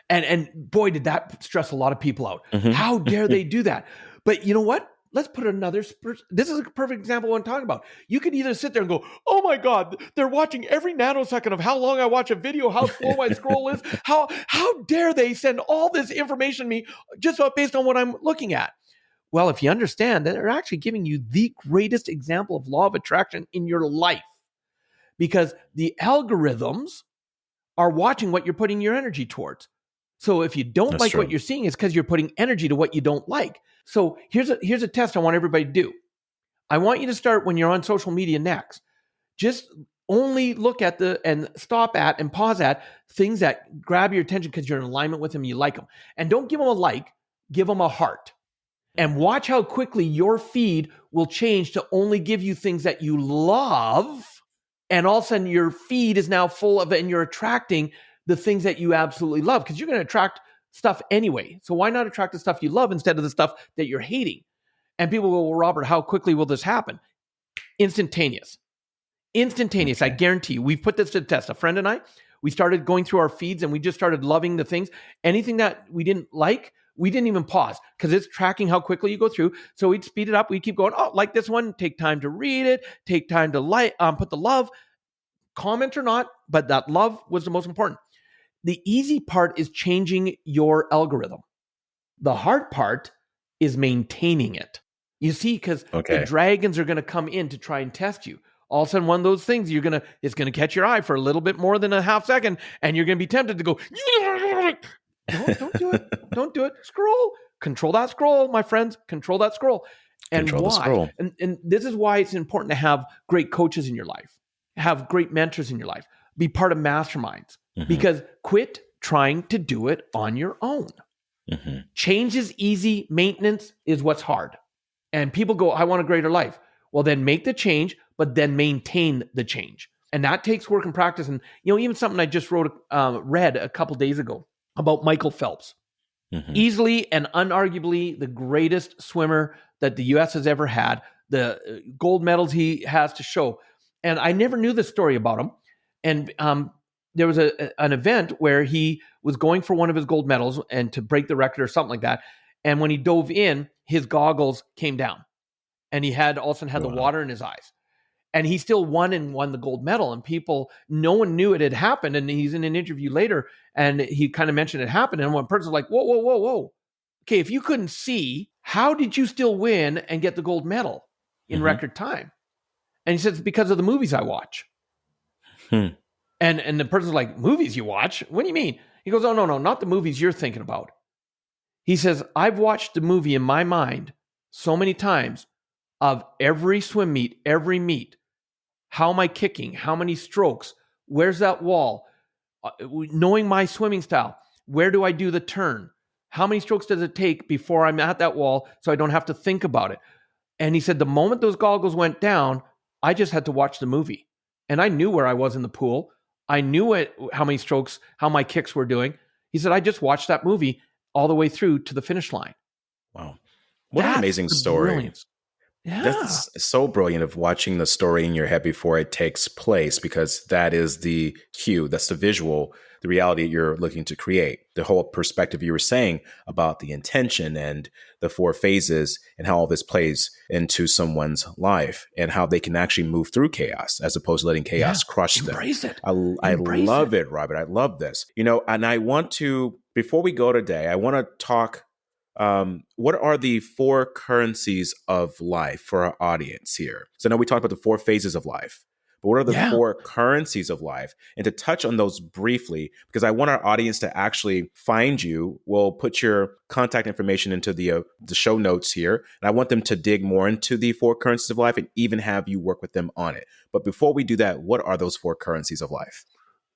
And boy, did that stress a lot of people out. How dare they do that? But you know what? let's put this is a perfect example of what I'm talking about. You could either sit there and go, oh my God, they're watching every nanosecond of how long I watch a video, how slow my scroll is. How dare they send all this information to me just based on what I'm looking at? Well, if you understand that they're actually giving you the greatest example of law of attraction in your life, because the algorithms are watching what you're putting your energy towards. So if you don't That's like true. what you're seeing, it's because you're putting energy to what you don't like. So here's a test I want everybody to do. I want you to start when you're on social media next. Just only look at and stop at and pause at things that grab your attention because you're in alignment with them, you like them. And don't give them a like, give them a heart. And watch how quickly your feed will change to only give you things that you love. And all of a sudden your feed is now full of, and you're attracting the things that you absolutely love, because you're going to attract stuff anyway. So why not attract the stuff you love instead of the stuff that you're hating? And people go, well, Robert, how quickly will this happen? Instantaneous. Okay. I guarantee you. We've put this to the test. A friend and I, we started going through our feeds and we just started loving the things. Anything that we didn't like, we didn't even pause because it's tracking how quickly you go through. So we'd speed it up. We'd keep going, oh, like this one, take time to read it, take time to put the love, comment or not, but that love was the most important. The easy part is changing your algorithm. The hard part is maintaining it. You see, because the dragons are going to come in to try and test you. All of a sudden, one of those things it's going to catch your eye for a little bit more than a half second, and you're going to be tempted to go, don't do it. Don't do it. Scroll. Control that scroll, my friends. Control that scroll. And Control why? the scroll. And this is why it's important to have great coaches in your life, have great mentors in your life, be part of masterminds, because quit trying to do it on your own. Change is easy. Maintenance is what's hard. And people go, I want a greater life. Well, then make the change, but then maintain the change. And that takes work and practice. And, even something I just read a couple days ago about Michael Phelps. Easily and unarguably the greatest swimmer that the U.S. has ever had, the gold medals he has to show. And I never knew this story about him. And there was an event where he was going for one of his gold medals and to break the record or something like that. And when he dove in, his goggles came down and he all of a sudden had the water in his eyes. And he still won the gold medal. And no one knew it had happened. And he's in an interview later and he kind of mentioned it happened. And one person's like, whoa. Okay, if you couldn't see, how did you still win and get the gold medal in record time? And he says, it's because of the movies I watch. And the person's like, movies you watch? What do you mean? He goes, oh, no, not the movies you're thinking about. He says, I've watched the movie in my mind so many times of every swim meet, every meet. How am I kicking? How many strokes? Where's that wall? Knowing my swimming style, where do I do the turn? How many strokes does it take before I'm at that wall so I don't have to think about it? And he said, the moment those goggles went down, I just had to watch the movie. And I knew where I was in the pool. I knew how many strokes, how my kicks were doing. He said, I just watched that movie all the way through to the finish line. Wow. What an amazing story. Brilliance. Yeah. That's so brilliant of watching the story in your head before it takes place, because that is the cue, that's the visual, the reality you're looking to create. The whole perspective you were saying about the intention and the 4 phases and how all this plays into someone's life and how they can actually move through chaos as opposed to letting chaos crush them. Embrace it. I love it, Robert. I love this. And I want to, before we go today, I want to talk what are the 4 currencies of life for our audience here? So I know we talked about the 4 phases of life, but what are the 4 currencies of life? And to touch on those briefly, because I want our audience to actually find you. We'll put your contact information into the show notes here. And I want them to dig more into the 4 currencies of life and even have you work with them on it. But before we do that, what are those 4 currencies of life?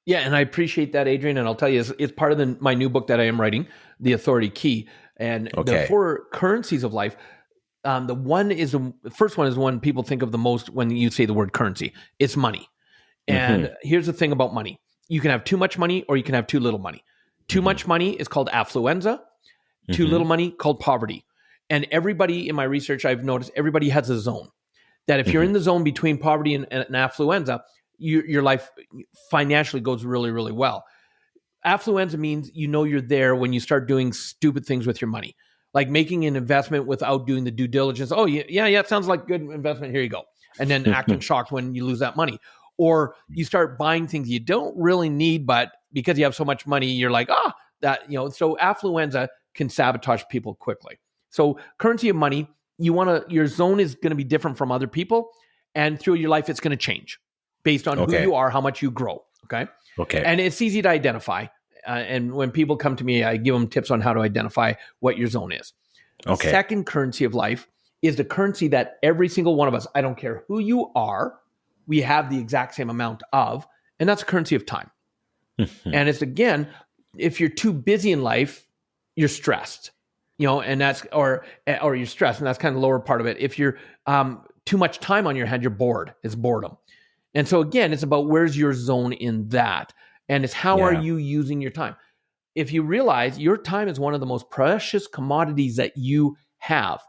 Yeah, and I appreciate that, Adrian. And I'll tell you, it's part of my new book that I am writing, The Authority Key. And the 4 currencies of life, the first one is the one people think of the most when you say the word currency. It's money. And here's the thing about money. You can have too much money or you can have too little money. Too much money is called affluenza. Too little money called poverty. And everybody in my research, I've noticed everybody has a zone. That if you're in the zone between poverty and affluenza, your life financially goes really, really well. Affluenza means you're there when you start doing stupid things with your money. like making an investment without doing the due diligence. Oh, yeah, it sounds like good investment. Here you go. And then acting shocked when you lose that money. Or you start buying things you don't really need, but because you have so much money, you're like, so affluenza can sabotage people quickly. So currency of money, your zone is going to be different from other people. And through your life, it's going to change based on who you are, how much you grow. Okay. And it's easy to identify. And when people come to me, I give them tips on how to identify what your zone is. Okay. Second currency of life is the currency that every single one of us, I don't care who you are, we have the exact same amount of, and that's a currency of time. And it's, again, if you're too busy in life, you're stressed, and that's, or you're stressed, and that's kind of the lower part of it. If you're too much time on your hand, you're bored. It's boredom. And so again, it's about where's your zone in that. And it's how are you using your time? If you realize your time is one of the most precious commodities that you have.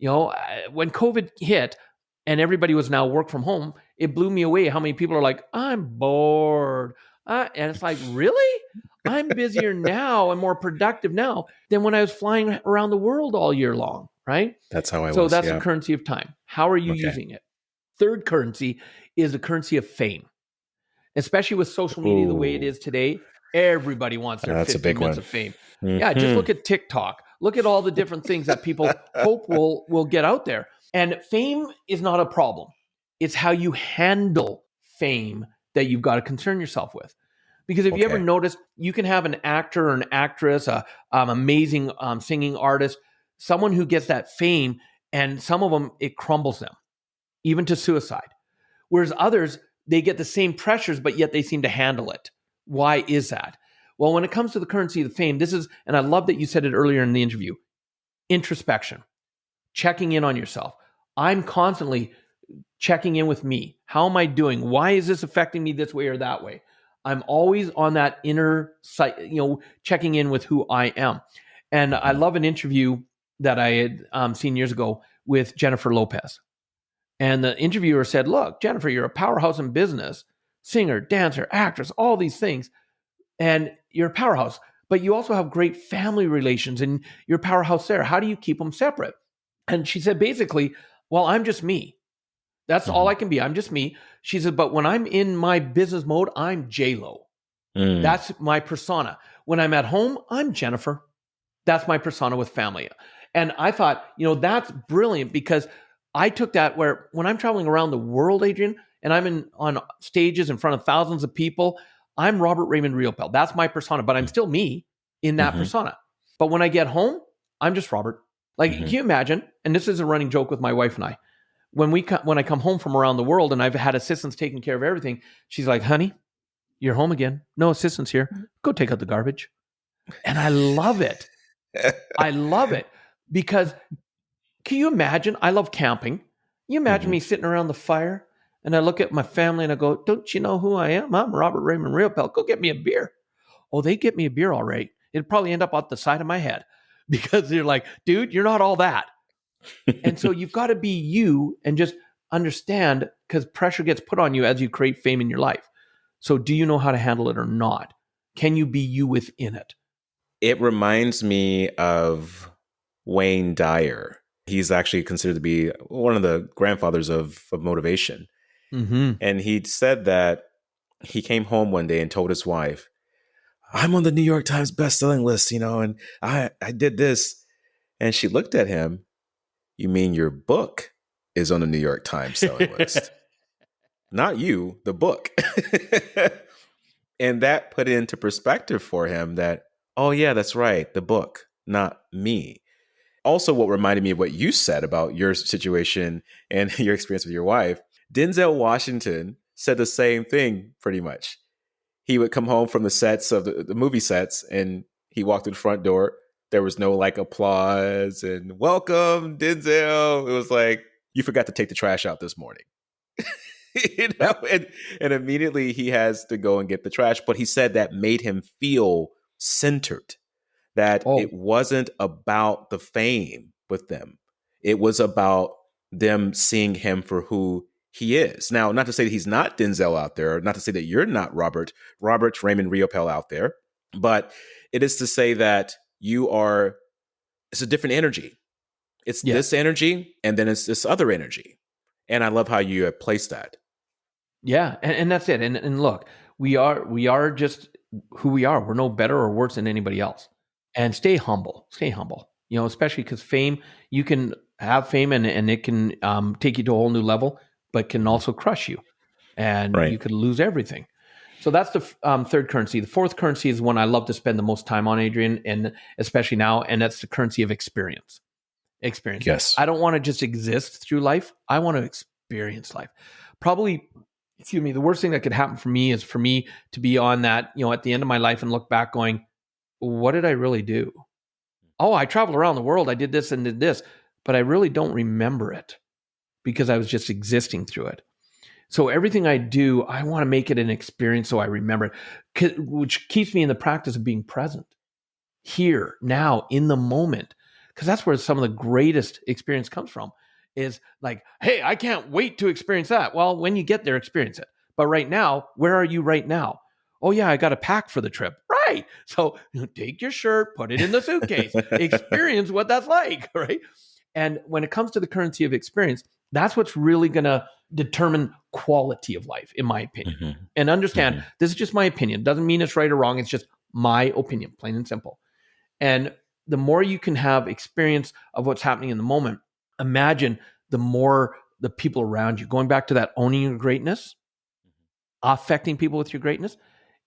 When COVID hit and everybody was now work from home, it blew me away how many people are like, I'm bored. And it's like, really? I'm busier now and more productive now than when I was flying around the world all year long, right? That's how I was. So that's the currency of time. How are you using it? Third currency is the currency of fame. Especially with social media the way it is today, everybody wants their 15 minutes of fame. Yeah, just look at TikTok. Look at all the different things that people hope will get out there. And fame is not a problem. It's how you handle fame that you've got to concern yourself with. Because if you ever notice, you can have an actor or an actress, an amazing singing artist, someone who gets that fame, and some of them, it crumbles them, even to suicide. Whereas others, they get the same pressures, but yet they seem to handle it. Why is that? Well, when it comes to the currency of the fame, this is, and I love that you said it earlier in the interview, introspection, checking in on yourself. I'm constantly checking in with me. How am I doing? Why is this affecting me this way or that way? I'm always on that inner site, checking in with who I am. And I love an interview that I had seen years ago with Jennifer Lopez. And the interviewer said, look, Jennifer, you're a powerhouse in business, singer, dancer, actress, all these things. And you're a powerhouse, but you also have great family relations and you're a powerhouse there. How do you keep them separate? And she said, basically, well, I'm just me. That's all I can be. I'm just me. She said, but when I'm in my business mode, I'm J-Lo. That's my persona. When I'm at home, I'm Jennifer. That's my persona with family. And I thought, that's brilliant because I took that where when I'm traveling around the world, Adrian, and I'm on stages in front of thousands of people, I'm Robert Raymond Riopel. That's my persona, but I'm still me in that persona. But when I get home, I'm just Robert. Like, can you imagine? And this is a running joke with my wife and I. When I come home from around the world and I've had assistants taking care of everything, she's like, honey, you're home again. No assistants here. Go take out the garbage. And I love it. I love it because can you imagine? I love camping. You imagine me sitting around the fire and I look at my family and I go, don't you know who I am? I'm Robert Raymond Riopel. Go get me a beer. Oh, they get me a beer all right. It'd probably end up on the side of my head because you're like, dude, you're not all that. And so you've got to be you and just understand because pressure gets put on you as you create fame in your life. So do you know how to handle it or not? Can you be you within it? It reminds me of Wayne Dyer. He's actually considered to be one of the grandfathers of motivation. And he said that he came home one day and told his wife, I'm on the New York Times bestselling list, and I did this. And she looked at him. You mean your book is on the New York Times selling list? Not you, the book. And that put it into perspective for him that, oh yeah, that's right, the book, not me. Also, what reminded me of what you said about your situation and your experience with your wife, Denzel Washington said the same thing pretty much. He would come home from the sets of the movie sets and he walked through the front door. There was no applause and welcome, Denzel. It was like, you forgot to take the trash out this morning. And immediately he has to go and get the trash. But he said that made him feel centered. That it wasn't about the fame with them. It was about them seeing him for who he is. Now, not to say that he's not Denzel out there, not to say that you're not Robert Raymond Riopel out there, but it is to say that you are it's a different energy. It's Yeah. this energy, and then it's this other energy. And I love how you have placed that. Yeah. And that's it. And look, we are just who we are. We're no better or worse than anybody else. And stay humble. Stay humble. Especially because fame, you can have fame and it can take you to a whole new level, but can also crush you. And Right. you could lose everything. So that's the third currency. The fourth currency is one I love to spend the most time on, Adrian, and especially now, and that's the currency of experience. Yes. I don't want to just exist through life. I want to experience life. Probably, the worst thing that could happen for me is for me to be on that, at the end of my life and look back going, what did I really do? Oh, I traveled around the world. I did this and did this, but I really don't remember it because I was just existing through it. So everything I do, I want to make it an experience so I remember it, which keeps me in the practice of being present here, now, in the moment. Because that's where some of the greatest experience comes from is like, hey, I can't wait to experience that. Well, when you get there, experience it. But right now, where are you right now? Oh, yeah, I got to pack for the trip. Right. So take your shirt, put it in the suitcase, experience what that's like. Right. And when it comes to the currency of experience, that's what's really going to determine quality of life, in my opinion. Mm-hmm. And understand, this is just my opinion. Doesn't mean it's right or wrong. It's just my opinion, plain and simple. And the more you can have experience of what's happening in the moment, imagine the more the people around you, going back to that owning your greatness, affecting people with your greatness.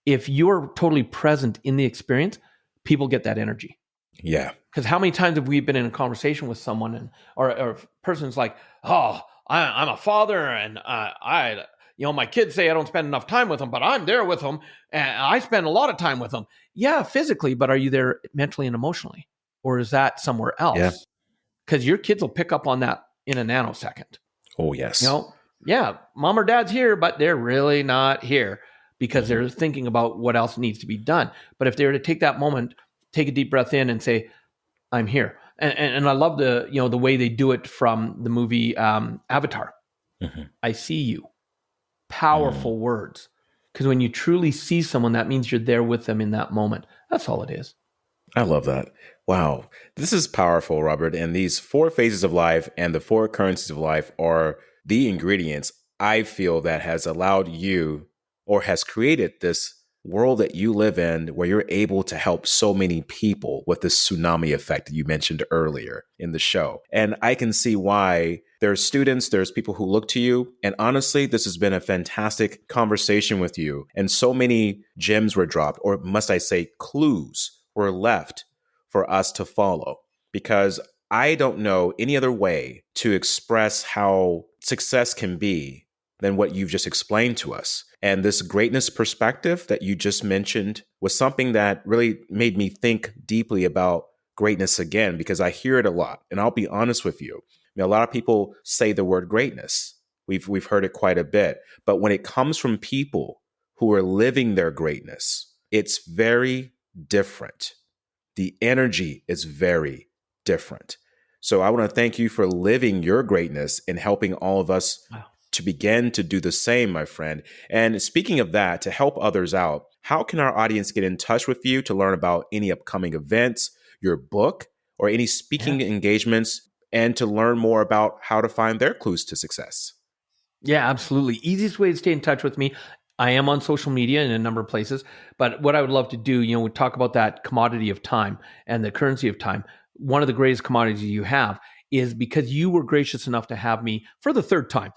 If you're totally present in the experience, people get that energy. Yeah. Because how many times have we been in a conversation with someone or a person's like, oh, I'm a father and my kids say I don't spend enough time with them, but I'm there with them and I spend a lot of time with them. Yeah, physically, but are you there mentally and emotionally? Or is that somewhere else? Because your kids will pick up on that in a nanosecond. Oh, yes. Yeah, mom or dad's here, but they're really not here because they're thinking about what else needs to be done. But if they were to take that moment, take a deep breath in and say, I'm here. And I love the way they do it from the movie Avatar. Mm-hmm. I see you. Powerful words. Because when you truly see someone, that means you're there with them in that moment. That's all it is. I love that. Wow. This is powerful, Robert. And these 4 phases of life and the 4 currencies of life are the ingredients I feel that has allowed you or has created this world that you live in where you're able to help so many people with this tsunami effect that you mentioned earlier in the show. And I can see why there's students, there's people who look to you. And honestly, this has been a fantastic conversation with you. And so many gems were dropped, or must I say clues were left for us to follow, because I don't know any other way to express how success can be than what you've just explained to us. And this greatness perspective that you just mentioned was something that really made me think deeply about greatness again, because I hear it a lot. And I'll be honest with you. A lot of people say the word greatness. We've heard it quite a bit. But when it comes from people who are living their greatness, it's very different. The energy is very different. So I want to thank you for living your greatness and helping all of us to begin to do the same, my friend. And speaking of that, to help others out, how can our audience get in touch with you to learn about any upcoming events, your book, or any speaking engagements, and to learn more about how to find their clues to success? Yeah, absolutely. Easiest way to stay in touch with me. I am on social media in a number of places, but what I would love to do, we talk about that commodity of time and the currency of time. One of the greatest commodities you have is because you were gracious enough to have me for the third time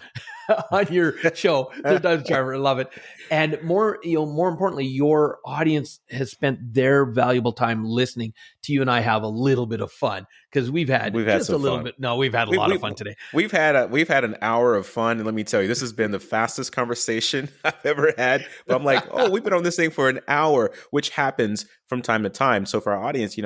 on your show. Third time's a charm. I love it. And more importantly, your audience has spent their valuable time listening to you and I have a little bit of fun, because we've had just a little bit. No, we've had a lot of fun today. We've had an hour of fun, and let me tell you, this has been the fastest conversation I've ever had. But I'm like, we've been on this thing for an hour, which happens from time to time. So for our audience,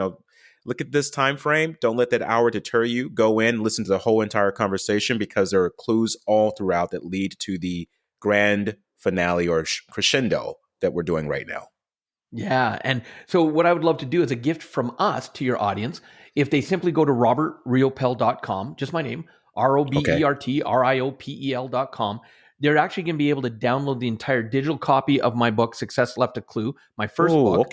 look at this time frame. Don't let that hour deter you. Go in, listen to the whole entire conversation, because there are clues all throughout that lead to the grand finale or crescendo that we're doing right now. Yeah. And so what I would love to do is a gift from us to your audience. If they simply go to robertriopel.com, just my name, RobertRiopel.com, they're actually going to be able to download the entire digital copy of my book, Success Left a Clue, my first book,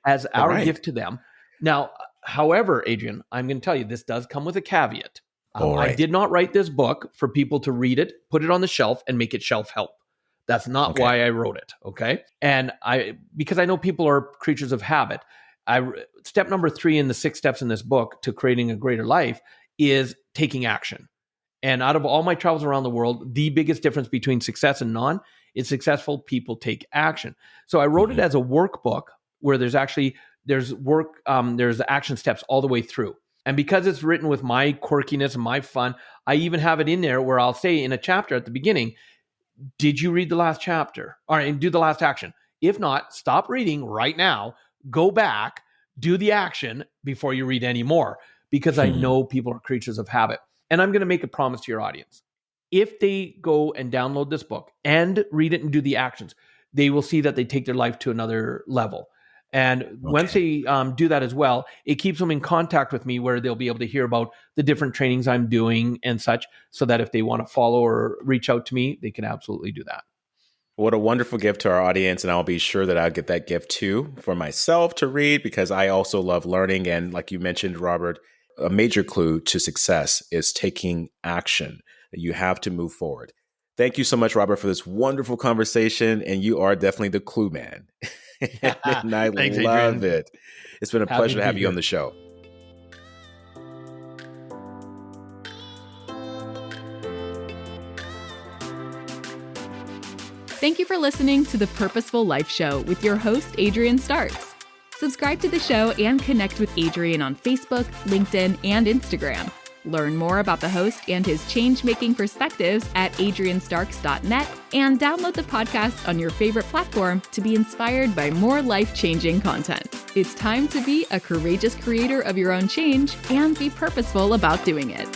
as our gift to them. Now, However, Adrian, I'm going to tell you, this does come with a caveat. All right. I did not write this book for people to read it, put it on the shelf, and make it shelf help. That's not why I wrote it, okay? And because I know people are creatures of habit. Step number 3 in the 6 steps in this book to creating a greater life is taking action. And out of all my travels around the world, the biggest difference between success and non is successful people take action. So I wrote it as a workbook where there's action steps all the way through. And because it's written with my quirkiness and my fun, I even have it in there where I'll say in a chapter at the beginning, did you read the last chapter? And do the last action. If not, stop reading right now, go back, do the action before you read any more, because I know people are creatures of habit. And I'm going to make a promise to your audience. If they go and download this book and read it and do the actions, they will see that they take their life to another level. And once they do that as well, it keeps them in contact with me where they'll be able to hear about the different trainings I'm doing and such, so that if they want to follow or reach out to me, they can absolutely do that. What a wonderful gift to our audience. And I'll be sure that I'll get that gift too for myself to read, because I also love learning. And like you mentioned, Robert, a major clue to success is taking action. You have to move forward. Thank you so much, Robert, for this wonderful conversation. And you are definitely the clue man. And I Thanks, love Adrian. it. It's been a pleasure to have you on the show. Thank you for listening to the Purposeful Life Show with your host, Adrian Starks. Subscribe to the show and connect with Adrian on Facebook, LinkedIn, and Instagram. Learn more about the host and his change-making perspectives at adrianstarks.net, and download the podcast on your favorite platform to be inspired by more life-changing content. It's time to be a courageous creator of your own change and be purposeful about doing it.